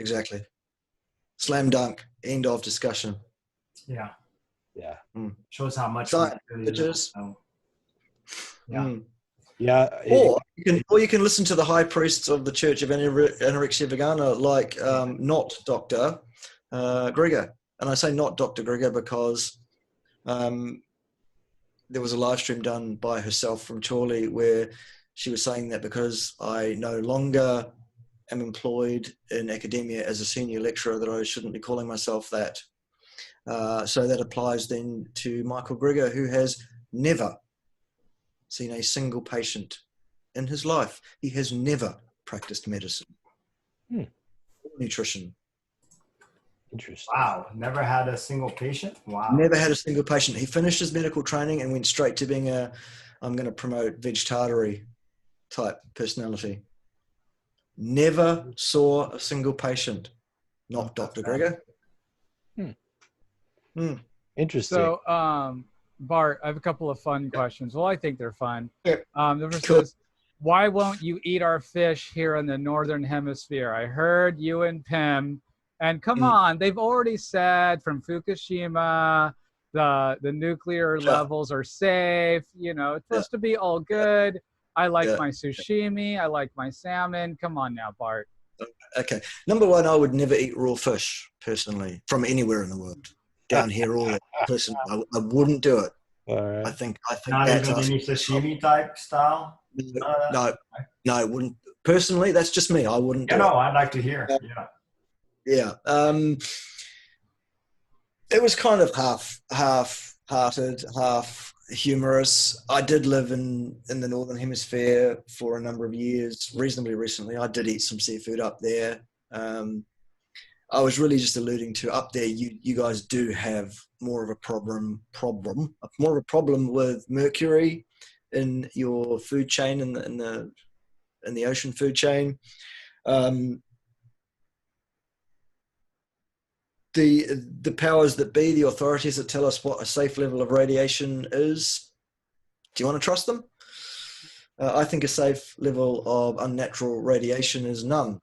exactly. Slam dunk. End of discussion. Yeah. Yeah. Shows how much Science, we really bitches. know. Yeah. Yeah. Or you can listen to the high priests of the Church of Anorexia Vegana, like not Dr. Gregor. And I say not Dr. Gregor because there was a live stream done by herself from Chorley where she was saying that because I no longer am employed in academia as a senior lecturer, that I shouldn't be calling myself that. So that applies then to Michael Greger, who has never seen a single patient in his life. He has never practiced medicine or nutrition. Interesting. Wow. Never had a single patient? Wow. Never had a single patient. He finished his medical training and went straight to being I'm going to promote vegetarian type personality. Never saw a single patient. Not Dr. Greger. Interesting. So, Bart, I have a couple of fun questions. Well, I think they're fun. Yeah. The first is, why won't you eat our fish here in the Northern Hemisphere? I heard you and Pim, and come on, they've already said from Fukushima, the nuclear levels are safe. It's supposed to be all good. I like my sushimi. I like my salmon. Come on now, Bart. Okay. Number one, I would never eat raw fish, personally, from anywhere in the world. Down here, all personally, I wouldn't do it. All right. I think Not that's even any sashimi type style? No, I wouldn't. Personally, that's just me. I wouldn't do it. I'd like to hear. Yeah. It was kind of half-hearted, half humorous. I did live in the Northern Hemisphere for a number of years, reasonably recently. I did eat some seafood up there. I was really just alluding to up there, you guys do have more of a problem with mercury in your food chain, in the ocean food chain. The powers that be, the authorities that tell us what a safe level of radiation is, do you want to trust them? I think a safe level of unnatural radiation is none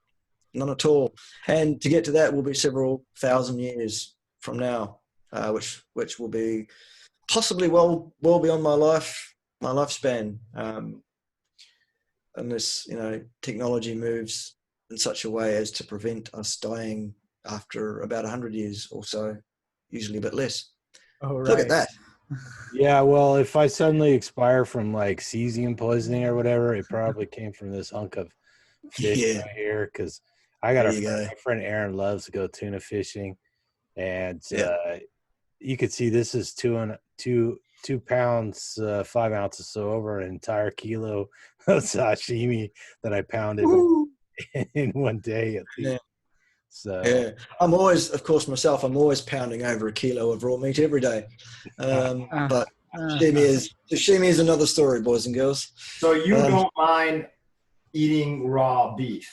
at all. And to get to that will be several thousand years from now, which will be possibly well beyond my lifespan, unless technology moves in such a way as to prevent us dying after about 100 years or so, usually a bit less. Oh, right. Look at that. Yeah, well, if I suddenly expire from like cesium poisoning or whatever, it probably came from this hunk of fish right here, because I got my friend Aaron loves to go tuna fishing, and you could see this is 2 pounds 5 ounces, so over an entire kilo of sashimi that I pounded in one day at least. So I'm always, of course, myself, I'm always pounding over a kilo of raw meat every day. But sashimi is another story, boys and girls. So you don't mind eating raw beef?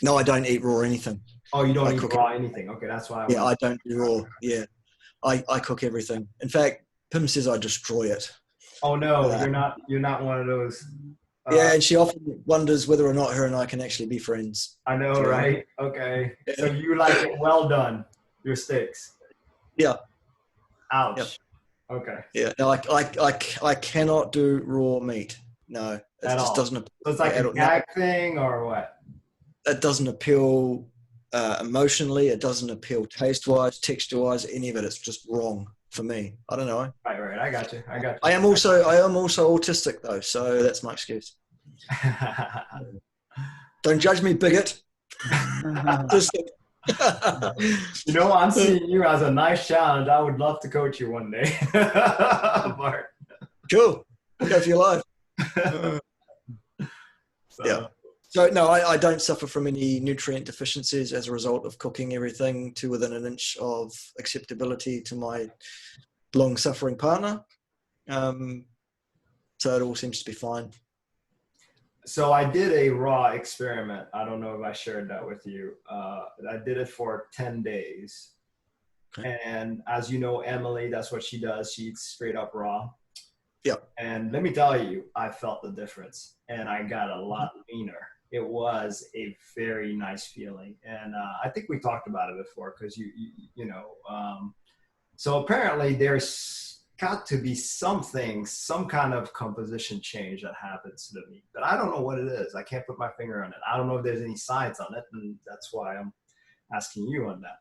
No, I don't eat raw anything. Oh, you don't eat raw anything? Okay, that's why. I don't do raw. Yeah, I cook everything. In fact, Pim says I destroy it. Oh no, you're not one of those. And she often wonders whether or not her and I can actually be friends. I know, right? Okay. Yeah. So you like it well done, your steaks? Yeah. Ouch. Yep. Okay. Yeah. No, I cannot do raw meat. No, it just doesn't. So it's like a gag thing, or what? It doesn't appeal emotionally. It doesn't appeal taste-wise, texture-wise, any of it. It's just wrong for me. I don't know. Right. I got you. I am also autistic though, so that's my excuse. Don't judge me, bigot. I'm seeing you as a nice challenge. I would love to coach you one day, Bart. Cool. Go for your life. Yeah. So no, I don't suffer from any nutrient deficiencies as a result of cooking everything to within an inch of acceptability to my long-suffering partner. So it all seems to be fine. So I did a raw experiment. I don't know if I shared that with you. I did it for 10 days. Okay. And as you know, Emily, that's what she does. She eats straight up raw. Yeah. And let me tell you, I felt the difference and I got a lot leaner. It was a very nice feeling. And I think we talked about it before because you know, so apparently there's got to be something, some kind of composition change that happens to the meat, but I don't know what it is. I can't put my finger on it. I don't know if there's any science on it, and that's why I'm asking you on that.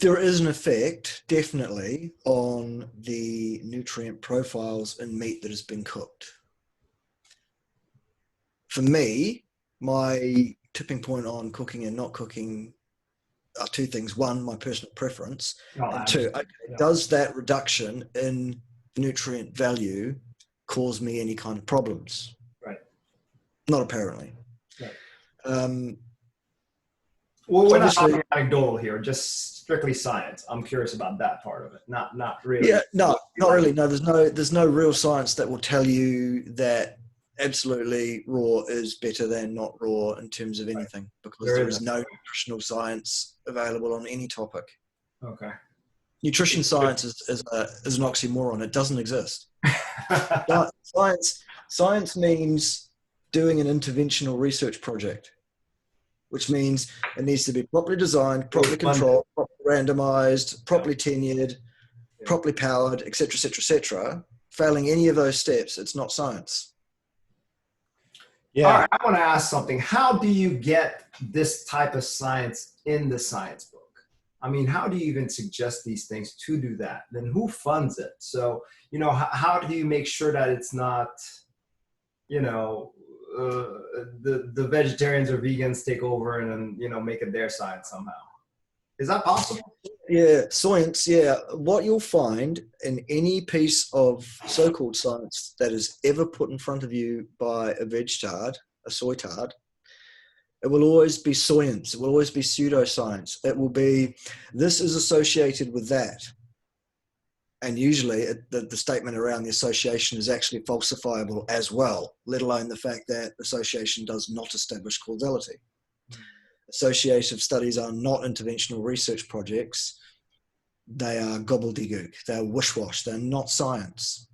There is an effect, definitely, on the nutrient profiles in meat that has been cooked. For me, my tipping point on cooking and not cooking are two things. One, my personal preference, and two, okay, does that reduction in nutrient value cause me any kind of problems? Right. Not apparently. Right. Well, we're not talking anecdotal here, just strictly science. I'm curious about that part of it. Not really. Yeah, no, not really. No, there's no real science that will tell you that absolutely raw is better than not raw in terms of anything, because there is no nutritional science available on any topic. Okay. Nutrition science is an oxymoron. It doesn't exist. Science means doing an interventional research project, which means it needs to be properly designed, properly controlled, properly randomized, properly tenured, properly powered, et cetera, et cetera, et cetera. Failing any of those steps, it's not science. Yeah. All right, I want to ask something. How do you get this type of science in the science book? I mean, how do you even suggest these things to do that? Then who funds it? So, you know, how do you make sure that it's not, you know, the vegetarians or vegans take over and, you know, make it their science somehow? Is that possible? Yeah, science, yeah. What you'll find in any piece of so-called science that is ever put in front of you by a veg-tard, a soy-tard, it will always be science. It will always be pseudoscience. It will be, this is associated with that. And usually the statement around the association is actually falsifiable as well, let alone the fact that association does not establish causality. Associative studies are not interventional research projects. They are gobbledygook. They're wish-wash. They're not science.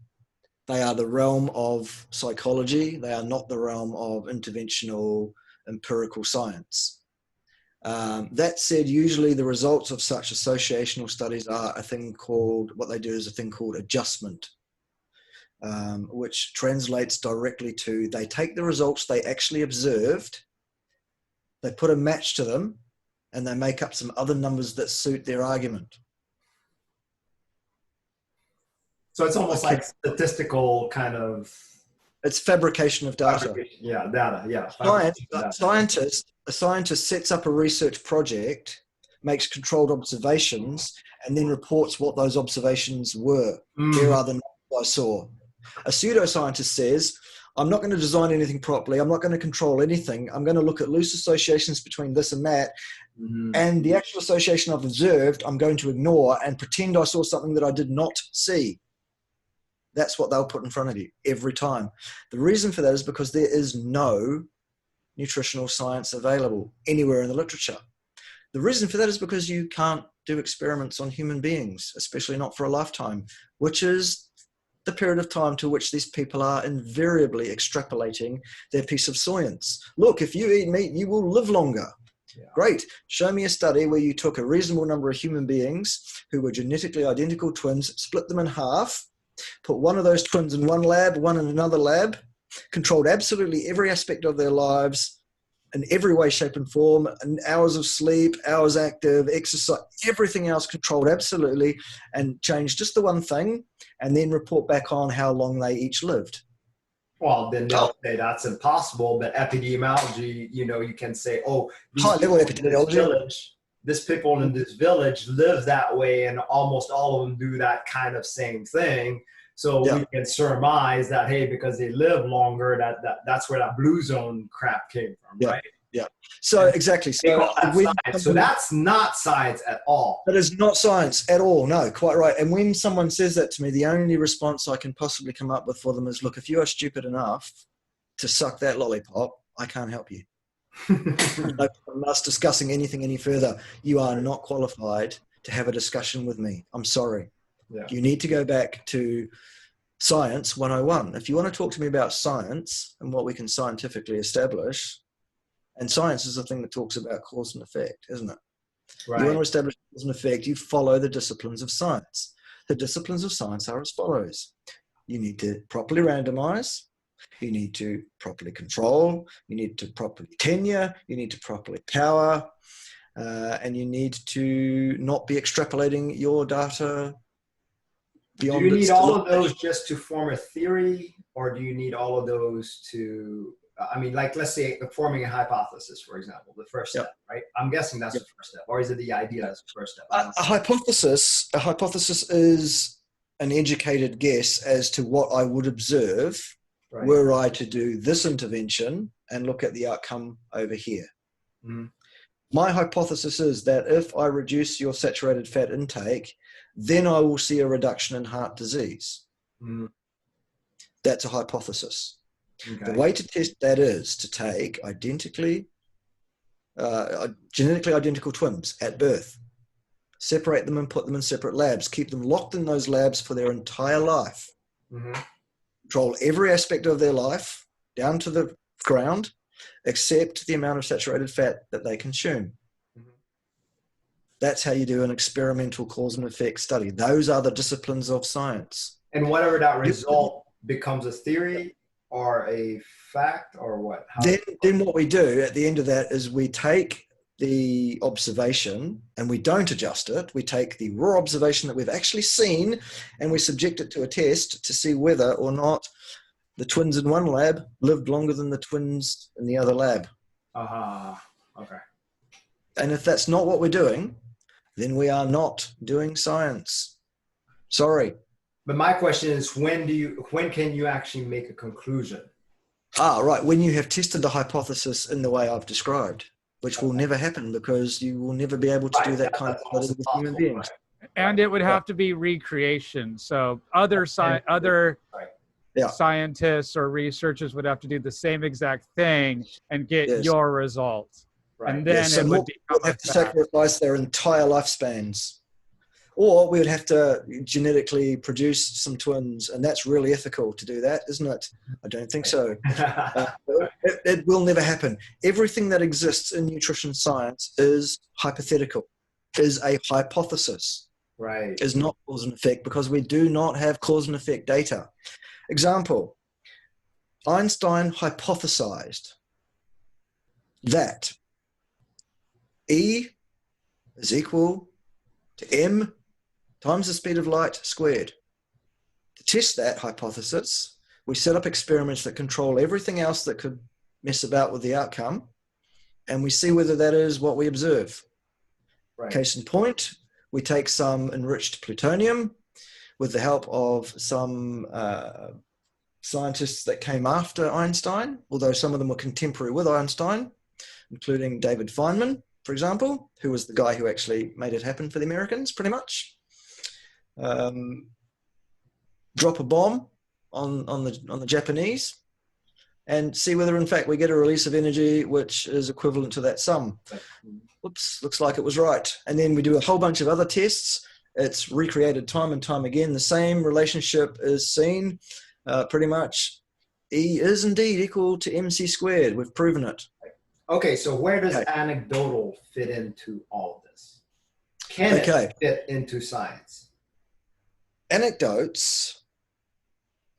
They are the realm of psychology. They are not the realm of interventional empirical science. That said, usually the results of such associational studies are what they do is a thing called adjustment, which translates directly to, they take the results they actually observed, they put a match to them, and they make up some other numbers that suit their argument. So it's almost like statistical kind of... It's fabrication of data. Yeah, data, yeah. A scientist sets up a research project, makes controlled observations, and then reports what those observations were. Here are the numbers I saw. A pseudoscientist says, I'm not going to design anything properly. I'm not going to control anything. I'm going to look at loose associations between this and that. And the actual association I've observed, I'm going to ignore and pretend I saw something that I did not see. That's what they'll put in front of you every time. The reason for that is because there is no nutritional science available anywhere in the literature. The reason for that is because you can't do experiments on human beings, especially not for a lifetime, which is the period of time to which these people are invariably extrapolating their piece of science. Look, if you eat meat, you will live longer. Yeah. Great. Show me a study where you took a reasonable number of human beings who were genetically identical twins, split them in half, put one of those twins in one lab, one in another lab, controlled absolutely every aspect of their lives in every way, shape, and form, and hours of sleep, hours active, exercise, everything else controlled absolutely, and changed just the one thing, and then report back on how long they each lived. Well, then they'll say that's impossible, but epidemiology, you know, you can say, oh, high level epidemiology. this people in this village live that way, and almost all of them do that kind of same thing. So we can surmise that, hey, because they live longer, that's where that blue zone crap came from, right? Yeah. So exactly. So, so that's not science at all. That is not science at all. No, quite right. And when someone says that to me, the only response I can possibly come up with for them is, look, if you are stupid enough to suck that lollipop, I can't help you. No, I'm not discussing anything any further. You are not qualified to have a discussion with me. I'm sorry. Yeah. You need to go back to Science 101. If you want to talk to me about science and what we can scientifically establish, and science is the thing that talks about cause and effect, isn't it? Right. You want to establish cause and effect, you follow the disciplines of science. The disciplines of science are as follows. You need to properly randomize. You need to properly control. You need to properly tenure. You need to properly power. And you need to not be extrapolating your data beyond. Do you need all of those just to form a theory, or do you need all of those to, I mean, like, let's say forming a hypothesis, for example, the first step, right? I'm guessing that's the first step, or is it the idea that's the first step? A hypothesis is an educated guess as to what I would observe were I to do this intervention and look at the outcome over here. Mm-hmm. My hypothesis is that if I reduce your saturated fat intake, then I will see a reduction in heart disease. Mm-hmm. That's a hypothesis. Okay. The way to test that is to take genetically identical twins at birth, separate them and put them in separate labs, keep them locked in those labs for their entire life, control every aspect of their life down to the ground, except the amount of saturated fat that they consume. That's how you do an experimental cause and effect study. Those are the disciplines of science. And whatever that result becomes a theory or a fact or what? Then what we do at the end of that is we take the observation and we don't adjust it. We take the raw observation that we've actually seen and we subject it to a test to see whether or not the twins in one lab lived longer than the twins in the other lab. Okay. And if that's not what we're doing, then we are not doing science. Sorry. But my question is, when can you actually make a conclusion? Right. When you have tested the hypothesis in the way I've described, which will never happen because you will never be able to do that kind of study with human beings. And it would have to be recreation. So other scientists or researchers would have to do the same exact thing and get your results. Right. And then it would have to sacrifice their entire lifespans. Or we would have to genetically produce some twins, and that's really ethical to do that, isn't it? I don't think so. It will never happen. Everything that exists in nutrition science is hypothetical, is a hypothesis, is not cause and effect, because we do not have cause and effect data. Example, Einstein hypothesized that E is equal to m times the speed of light squared. To test that hypothesis, we set up experiments that control everything else that could mess about with the outcome, and we see whether that is what we observe. Case in point, we take some enriched plutonium with the help of some scientists that came after Einstein, although some of them were contemporary with Einstein, including David Feynman, for example, who was the guy who actually made it happen for the Americans, pretty much. Drop a bomb on the Japanese and see whether, in fact, we get a release of energy which is equivalent to that sum. Whoops, looks like it was right. And then we do a whole bunch of other tests. It's recreated time and time again. The same relationship is seen pretty much. E is indeed equal to mc squared. We've proven it. Okay, so where does anecdotal fit into all of this? Can it fit into science? Anecdotes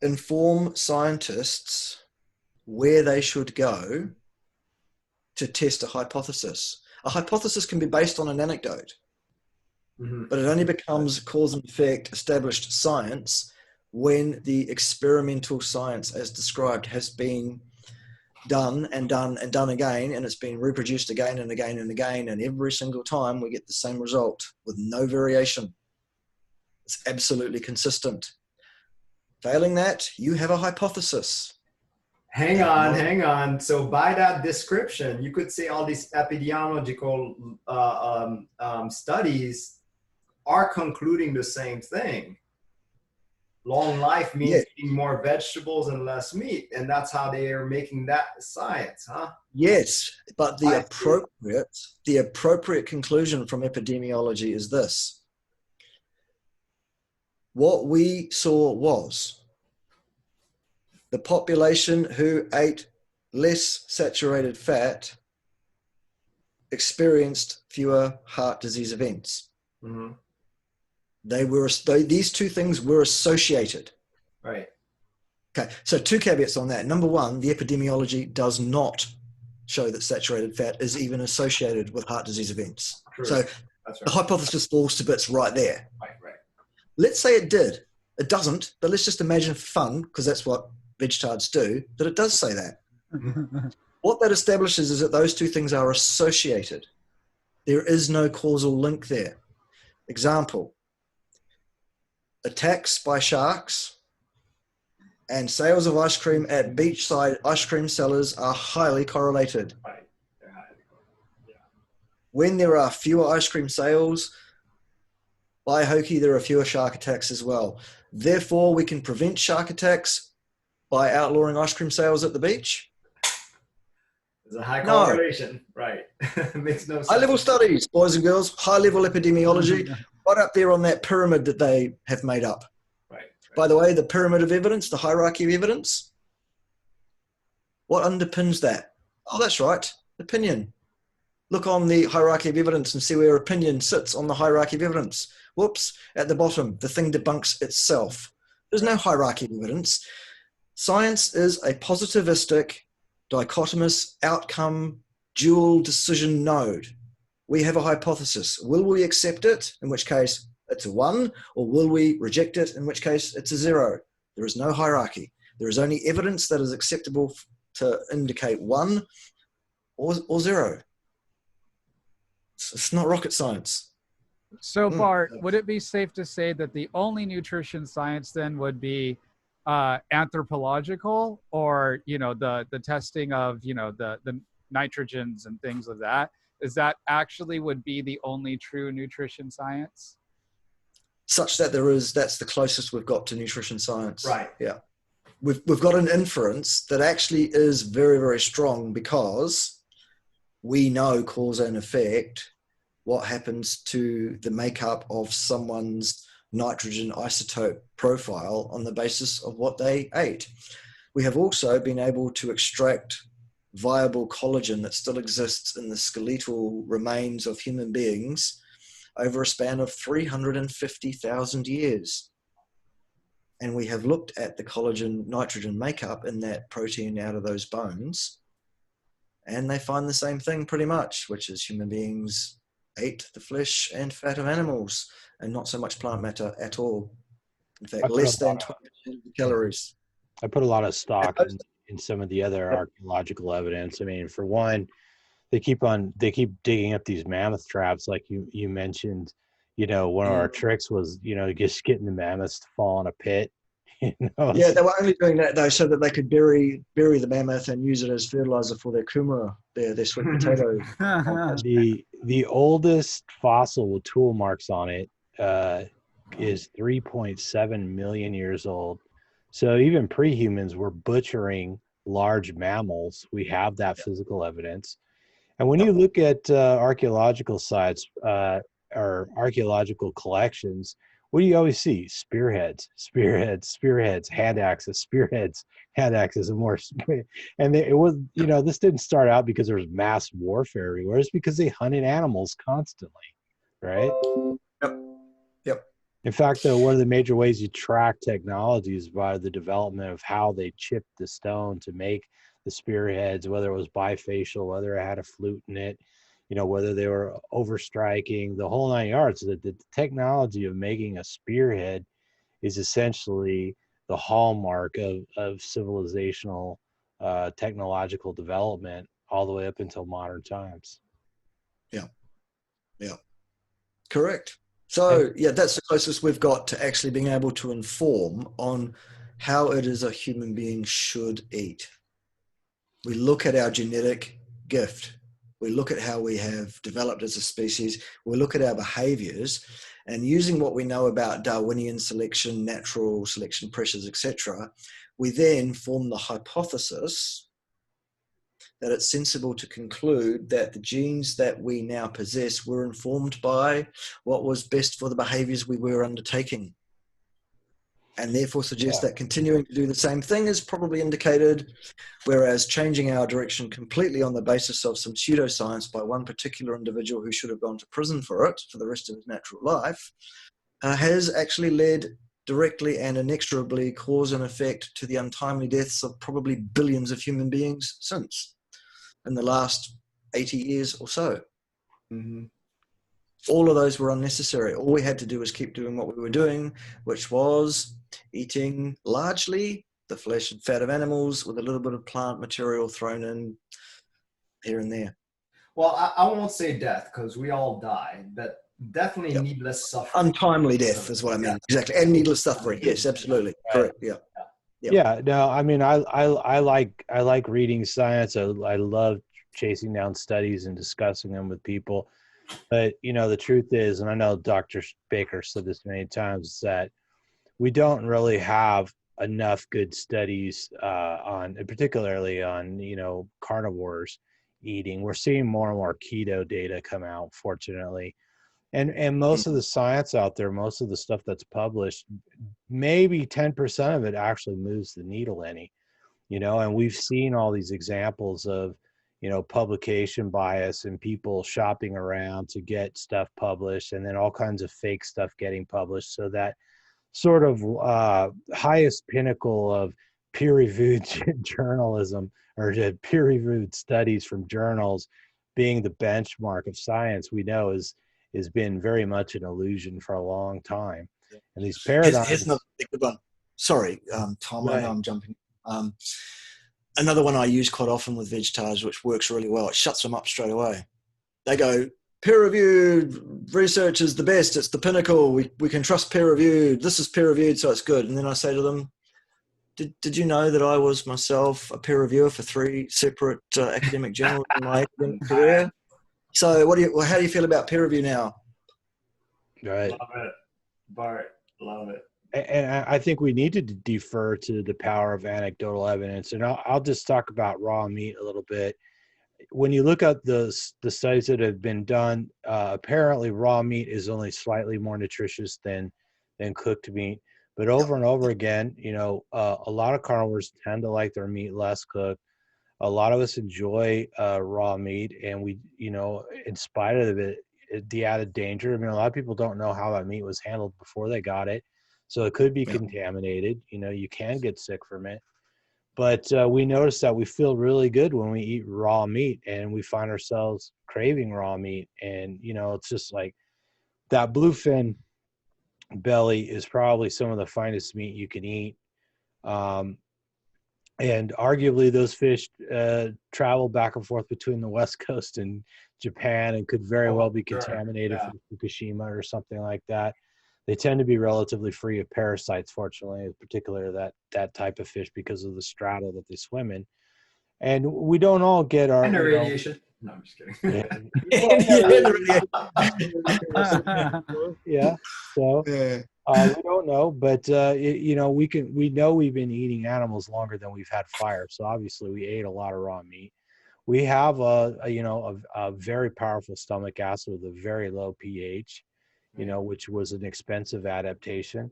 inform scientists where they should go to test a hypothesis. A hypothesis can be based on an anecdote, but it only becomes cause and effect established science when the experimental science as described has been done and done and done again, and it's been reproduced again and again and again, and every single time we get the same result with no variation. It's absolutely consistent. Failing that, you have a hypothesis. Hang on. So by that description, you could say all these epidemiological studies are concluding the same thing. Long life means eating more vegetables and less meat, and that's how they are making that science, huh? Yes, but the appropriate conclusion from epidemiology is this. What we saw was the population who ate less saturated fat experienced fewer heart disease events. Mm-hmm. These two things were associated. Right. Okay, so two caveats on that. Number one, the epidemiology does not show that saturated fat is even associated with heart disease events. True. So That's right. The hypothesis falls to bits right there. Right. Let's say it did. It doesn't, but let's just imagine for fun, because that's what vegetards do, that it does say that. What that establishes is that those two things are associated. There is no causal link there. Example, attacks by sharks and sales of ice cream at beachside ice cream sellers are highly correlated. Right. They're highly correlated. Yeah. When there are fewer ice cream sales, by hokey, there are fewer shark attacks as well. Therefore, we can prevent shark attacks by outlawing ice cream sales at the beach. There's a high correlation. Right. Makes no sense. High-level studies, boys and girls, high-level epidemiology, right up there on that pyramid that they have made up. Right. By the way, the pyramid of evidence, the hierarchy of evidence, what underpins that? Oh, that's right, opinion. Look on the hierarchy of evidence and see where opinion sits on the hierarchy of evidence. Whoops, at the bottom, the thing debunks itself. There's no hierarchy of evidence. Science is a positivistic, dichotomous outcome, dual decision node. We have a hypothesis. Will we accept it, in which case it's a 1, or will we reject it, in which case it's a 0? There is no hierarchy. There is only evidence that is acceptable to indicate 1 or 0. It's not rocket science. So Bart, would it be safe to say that the only nutrition science then would be anthropological, or the testing of the nitrogens and things of that? Is that actually would be the only true nutrition science? Such that that's the closest we've got to nutrition science. Right. Yeah. We've got an inference that actually is very, very strong, because we know cause and effect, what happens to the makeup of someone's nitrogen isotope profile on the basis of what they ate. We have also been able to extract viable collagen that still exists in the skeletal remains of human beings over a span of 350,000 years. And we have looked at the collagen nitrogen makeup in that protein out of those bones, and they find the same thing pretty much, which is human beings ate the flesh and fat of animals and not so much plant matter at all. In fact, less than 20% of the calories. I put a lot of stock in some of the other archaeological evidence. I mean, for one, they keep digging up these mammoth traps, like you mentioned. One of our tricks was, just getting the mammoths to fall in a pit. Yeah, they were only doing that though so that they could bury the mammoth and use it as fertilizer for their kumara, their sweet potatoes. The oldest fossil with tool marks on it is 3.7 million years old. So even pre-humans were butchering large mammals. We have that physical evidence. And when you look at archaeological sites or archaeological collections, what do you always see? Spearheads, hand axes, hand axes, and more. And it was, this didn't start out because there was mass warfare everywhere. It's because they hunted animals constantly, right? Yep. In fact, though, one of the major ways you track technology is by the development of how they chipped the stone to make the spearheads, whether it was bifacial, whether it had a flute in it, whether they were overstriking, the whole 9 yards. The technology of making a spearhead is essentially the hallmark of civilizational technological development all the way up until modern times. Yeah, correct. So yeah, that's the closest we've got to actually being able to inform on how it is a human being should eat. We look at our genetic gift. We look at how we have developed as a species. We look at our behaviors, and using what we know about Darwinian selection, natural selection pressures, etc., we then form the hypothesis that it's sensible to conclude that the genes that we now possess were informed by what was best for the behaviors we were undertaking, and therefore suggest that continuing to do the same thing is probably indicated, whereas changing our direction completely on the basis of some pseudoscience by one particular individual who should have gone to prison for it for the rest of his natural life has actually led directly and inexorably cause and effect to the untimely deaths of probably billions of human beings since in the last 80 years or so. All of those were unnecessary. All we had to do was keep doing what we were doing, which was eating largely the flesh and fat of animals with a little bit of plant material thrown in here and there. Well, I won't say death because we all die, but definitely needless suffering. Untimely death is what I mean. Exactly. And needless suffering. Yes, absolutely. Correct. Yeah. Yeah. No, I mean, I like reading science. I love chasing down studies and discussing them with people. But, you know, the truth is, and I know Dr. Baker said this many times, is that we don't really have enough good studies on, particularly on, you know, carnivores eating. We're seeing more and more keto data come out, fortunately. And most of the science out there, most of the stuff that's published, maybe 10% of it actually moves the needle any, you know, and we've seen all these examples of, you know, publication bias and people shopping around to get stuff published, and then all kinds of fake stuff getting published. So that sort of highest pinnacle of peer-reviewed journalism or peer-reviewed studies from journals being the benchmark of science, we know has been very much an illusion for a long time. And these paradigms. Here's another good one. Sorry, Tom, I know I'm jumping. Another one I use quite often with vegetarians, which works really well. It shuts them up straight away. They go, peer-reviewed research is the best. It's the pinnacle. We can trust peer-reviewed. This is peer-reviewed, so it's good. And then I say to them, did you know that I was myself a peer reviewer for 3 separate academic journals in my academic career? So how do you feel about peer review now? Right. Love it, Bart. Love it. And I think we need to defer to the power of anecdotal evidence. And I'll just talk about raw meat a little bit. When you look at the studies that have been done, apparently raw meat is only slightly more nutritious than cooked meat. But over and over again, you know, a lot of carnivores tend to like their meat less cooked. A lot of us enjoy raw meat, and we, you know, in spite of it, the added danger. I mean, a lot of people don't know how that meat was handled before they got it. So it could be contaminated. You know, you can get sick from it. But we notice that we feel really good when we eat raw meat, and we find ourselves craving raw meat. And, you know, it's just like that bluefin belly is probably some of the finest meat you can eat. And arguably those fish travel back and forth between the West Coast and Japan and could very well be contaminated from Fukushima or something like that. They tend to be relatively free of parasites, fortunately, particularly that type of fish because of the strata that they swim in. And we don't all get our radiation. No, I'm just kidding. Yeah. So we don't know, but you know, we know we've been eating animals longer than we've had fire. So obviously, we ate a lot of raw meat. We have a very powerful stomach acid with a very low pH, you know, which was an expensive adaptation.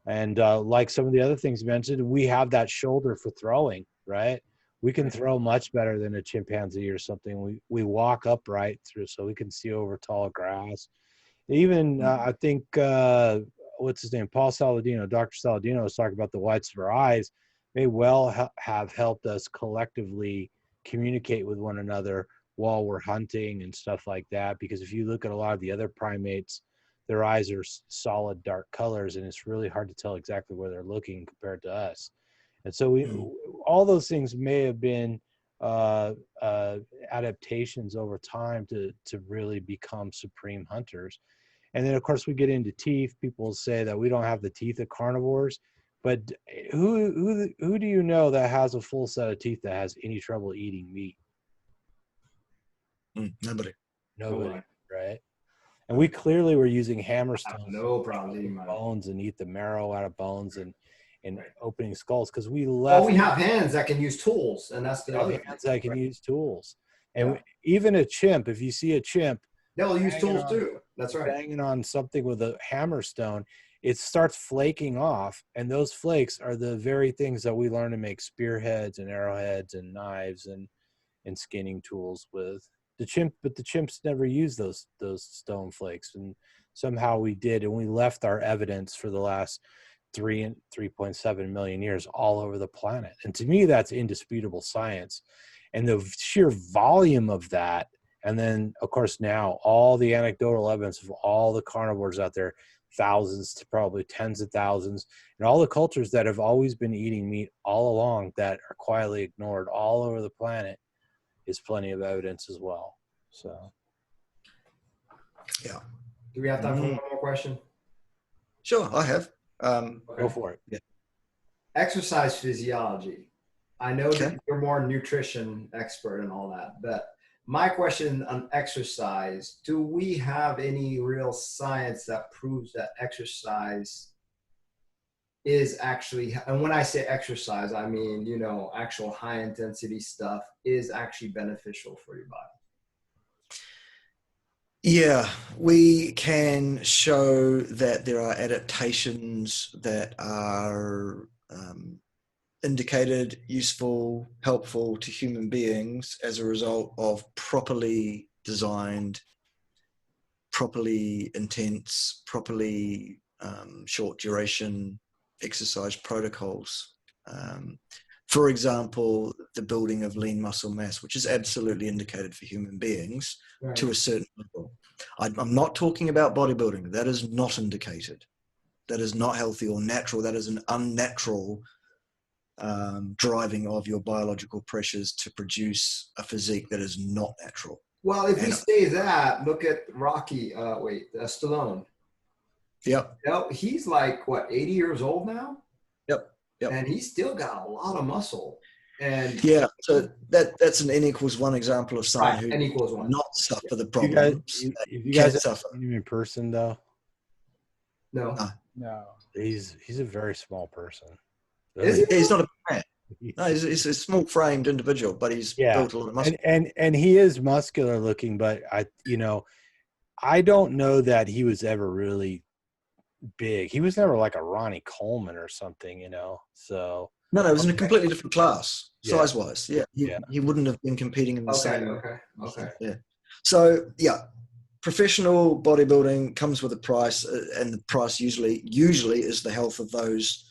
And like some of the other things mentioned, we have that shoulder for throwing, right? We can throw much better than a chimpanzee or something. We walk upright through, so we can see over tall grass. Even I think what's his name, Paul Saladino, Dr. Saladino was talking about the whites of our eyes. May well have helped us collectively communicate with one another while we're hunting and stuff like that. Because if you look at a lot of the other primates, their eyes are solid dark colors, and it's really hard to tell exactly where they're looking compared to us. And so all those things may have been adaptations over time to really become supreme hunters. And then of course we get into teeth. People say that we don't have the teeth of carnivores, but who do you know that has a full set of teeth that has any trouble eating meat? Nobody. Right? And we clearly were using hammerstones, no problem eating bones, and eat the marrow out of bones and opening skulls, because we have hands that can use tools, and that's the other hands that can use tools. And even a chimp, if you see a chimp, they'll use tools too. That's right. Banging on something with a hammerstone, it starts flaking off, and those flakes are the very things that we learn to make spearheads and arrowheads and knives and skinning tools with. The chimps never used those stone flakes, and somehow we did, and we left our evidence for the last 3.7 million years all over the planet. And to me, that's indisputable science. And the sheer volume of that, and then of course now all the anecdotal evidence of all the carnivores out there, thousands to probably tens of thousands, and all the cultures that have always been eating meat all along that are quietly ignored all over the planet, is plenty of evidence as well. So yeah. Do we have time for one more question? Sure, I have. Go for it. Yeah. Exercise physiology. I know that you're more nutrition expert and all that, but my question on exercise, do we have any real science that proves that exercise is actually, and when I say exercise, I mean, actual high intensity stuff is actually beneficial for your body? Yeah, we can show that there are adaptations that are indicated, useful, helpful to human beings as a result of properly designed, properly intense, properly short duration exercise protocols. For example, the building of lean muscle mass, which is absolutely indicated for human beings to a certain level. I'm not talking about bodybuilding. That is not indicated. That is not healthy or natural. That is an unnatural driving of your biological pressures to produce a physique that is not natural. Well, if we say that, look at Rocky, Stallone. Yep. He's like, what, 80 years old now? Yep. And he's still got a lot of muscle. And yeah, so that's an N=1 example of someone who N=1. does not suffer the problems. You guys have seen him in person, though? No. He's a very small person. He's not a man. No, he's a small-framed individual, but he's built a lot of muscle. And he is muscular looking, but I don't know that he was ever really big. He was never like a Ronnie Coleman or something, So no, it was in a completely different class, size-wise. He wouldn't have been competing in the same. Okay. Yeah. So professional bodybuilding comes with a price, and the price usually is the health of those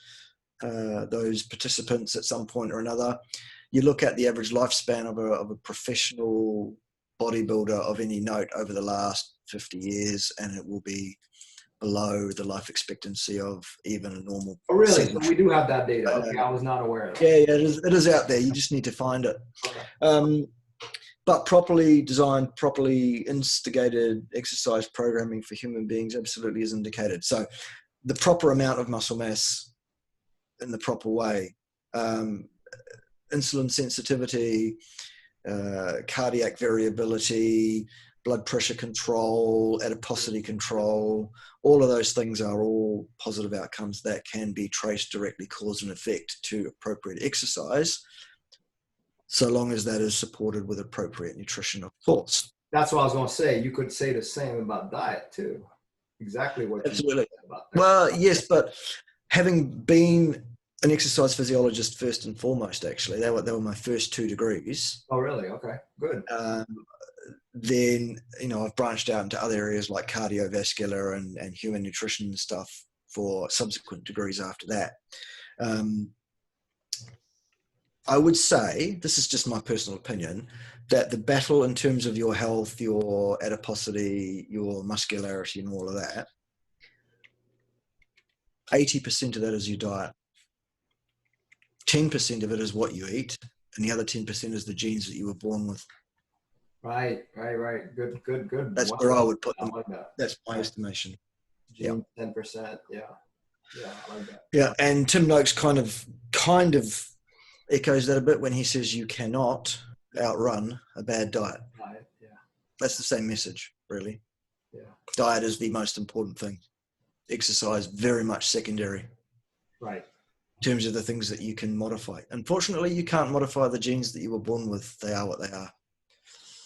participants at some point or another. You look at the average lifespan of a professional bodybuilder of any note over the last 50 years, and it will be below the life expectancy of even a normal. Oh, really? So we do have that data. Okay, I was not aware of it. Yeah, it is out there. You just need to find it. Okay. But properly designed, properly instigated exercise programming for human beings absolutely is indicated. So the proper amount of muscle mass in the proper way, insulin sensitivity, cardiac variability, blood pressure control, adiposity control, all of those things are all positive outcomes that can be traced directly cause and effect to appropriate exercise, so long as that is supported with appropriate nutrition, of course. That's what I was going to say. You could say the same about diet too. Exactly what Absolutely. You said about that. Well, yes, but having been an exercise physiologist first and foremost, actually, they were my first 2 degrees. Oh, really? Okay, good. Then, I've branched out into other areas like cardiovascular and human nutrition and stuff for subsequent degrees after that. I would say, this is just my personal opinion, that the battle in terms of your health, your adiposity, your muscularity and all of that, 80% of that is your diet. 10% of it is what you eat, and the other 10% is the genes that you were born with. Right. Good. That's Wow. where I would put them. I like that. That's my Right. estimation. Gene, 10%. Yeah, I like that. Yeah, and Tim Noakes kind of echoes that a bit when he says you cannot outrun a bad diet. Right. Yeah. That's the same message, really. Yeah. Diet is the most important thing. Exercise, very much secondary. Right. In terms of the things that you can modify. Unfortunately, you can't modify the genes that you were born with. They are what they are.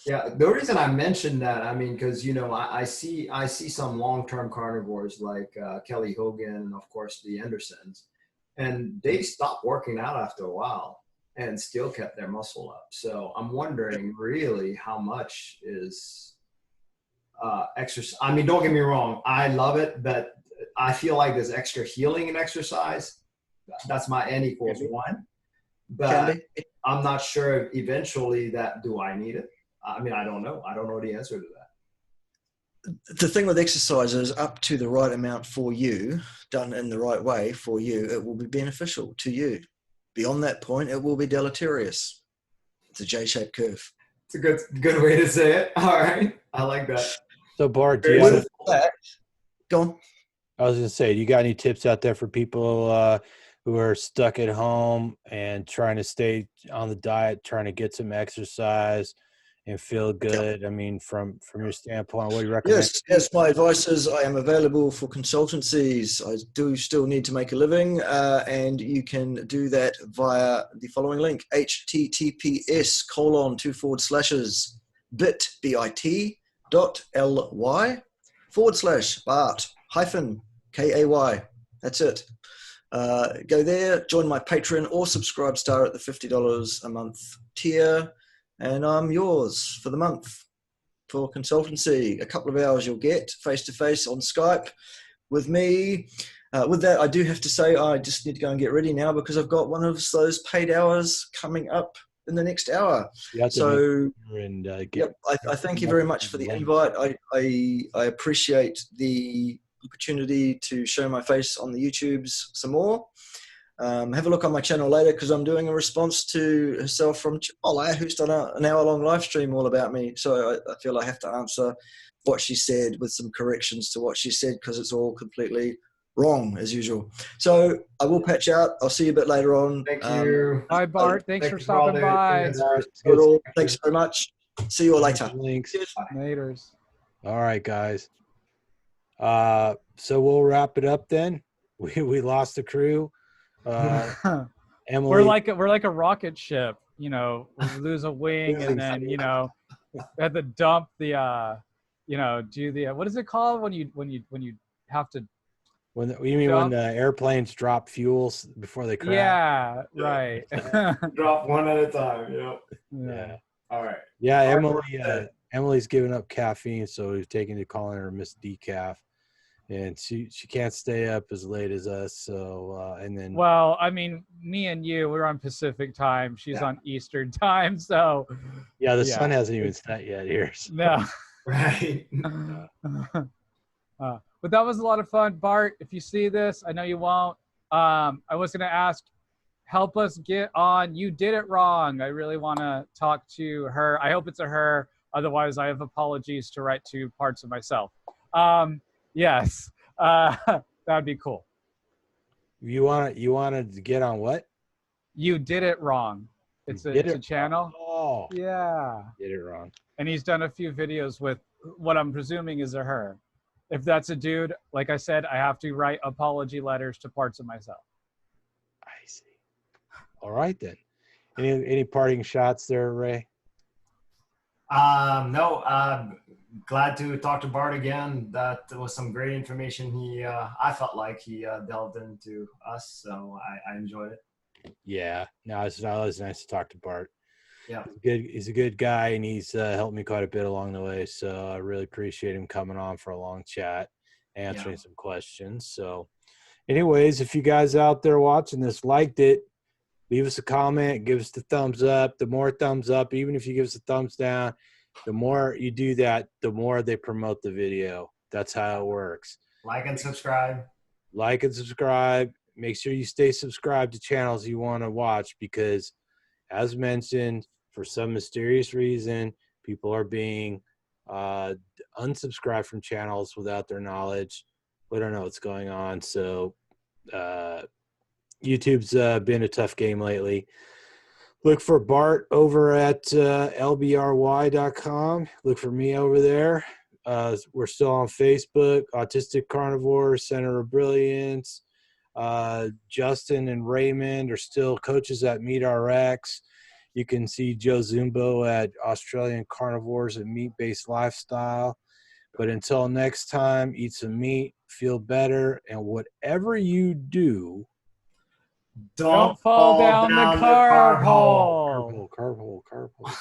Yeah, the reason I mentioned that, I mean, because I see some long-term carnivores like Kelly Hogan and of course the Andersons, and they stopped working out after a while and still kept their muscle up. So I'm wondering really how much is exercise. I mean, don't get me wrong, I love it, but I feel like there's extra healing in exercise. That's my N equals 1, but I'm not sure eventually do I need it? I mean, I don't know. I don't know the answer to that. The thing with exercise is up to the right amount for you, done in the right way for you, it will be beneficial to you. Beyond that point, it will be deleterious. It's a J-shaped curve. It's a good way to say it. All right. I like that. So Bart, Go on. I was going to say, you got any tips out there for people who are stuck at home and trying to stay on the diet, trying to get some exercise and feel good? Yep. I mean, from your standpoint, what do you recommend? Yes, my advice is I am available for consultancies. I do still need to make a living, and you can do that via the following link, https://bit.ly/Bart-Kay. That's it. Go there, join my Patreon or subscribe star at the $50 a month tier, and I'm yours for the month for consultancy. A couple of hours you'll get face-to-face on Skype with me. With that, I do have to say I just need to go and get ready now because I've got one of those paid hours coming up in the next hour. So I thank you very much for the invite. I appreciate the opportunity to show my face on the YouTubes some more. Have a look on my channel later because I'm doing a response to herself from Chipola, who's done an hour-long live stream all about me. So I feel I have to answer what she said with some corrections to what she said because it's all completely wrong as usual. So I will patch out. I'll see you a bit later on. Thank you. Bye, Bart. Thanks for stopping by. Thanks very much. See you all later. Laters. All right, guys. So we'll wrap it up then. We lost the crew. Emily, we're like a rocket ship, we lose a wing and then at the dump the do the what is it called when you have to when the airplanes drop fuels before they crash? Yeah, right. Drop one at a time. Yeah. All right. Yeah, Emily's giving up caffeine, so we've taken to calling her Miss Decaf. And she can't stay up as late as us. So and then well, I mean, me and you, we're on Pacific time. She's on Eastern time. So the sun hasn't even set yet here. So. No. Right. But that was a lot of fun, Bart. If you see this, I know you won't. I was going to ask, help us get on You Did It Wrong. I really want to talk to her. I hope it's a her. Otherwise, I have apologies to write to parts of myself. Yes, that'd be cool. You wanted to get on what? You Did It Wrong. It's a channel. Oh, yeah. Did it wrong. And he's done a few videos with what I'm presuming is a her. If that's a dude, like I said, I have to write apology letters to parts of myself. I see. All right then. Any parting shots there, Ray? No. Glad to talk to Bart again. That was some great information. I felt like he delved into us, so I enjoyed it. Yeah, no, it's always nice to talk to Bart. Yeah, he's a good guy, and he's helped me quite a bit along the way. So I really appreciate him coming on for a long chat, answering some questions. So, anyways, if you guys out there watching this liked it, leave us a comment, give us the thumbs up. The more thumbs up, even if you give us a thumbs down, the more you do that, the more they promote the video. That's how it works. Like and subscribe. Like and subscribe. make sure you stay subscribed to channels you want to watch, because as mentioned, for some mysterious reason, people are being unsubscribed from channels without their knowledge. We don't know what's going on. So YouTube's been a tough game lately. Look for Bart over at lbry.com. Look for me over there. We're still on Facebook, Autistic Carnivore, Center of Brilliance. Justin and Raymond are still coaches at MeatRx. You can see Joe Zumbo at Australian Carnivores and Meat-Based Lifestyle. But until next time, eat some meat, feel better, and whatever you do, Don't fall fall down the down carb hole. hole. carb hole.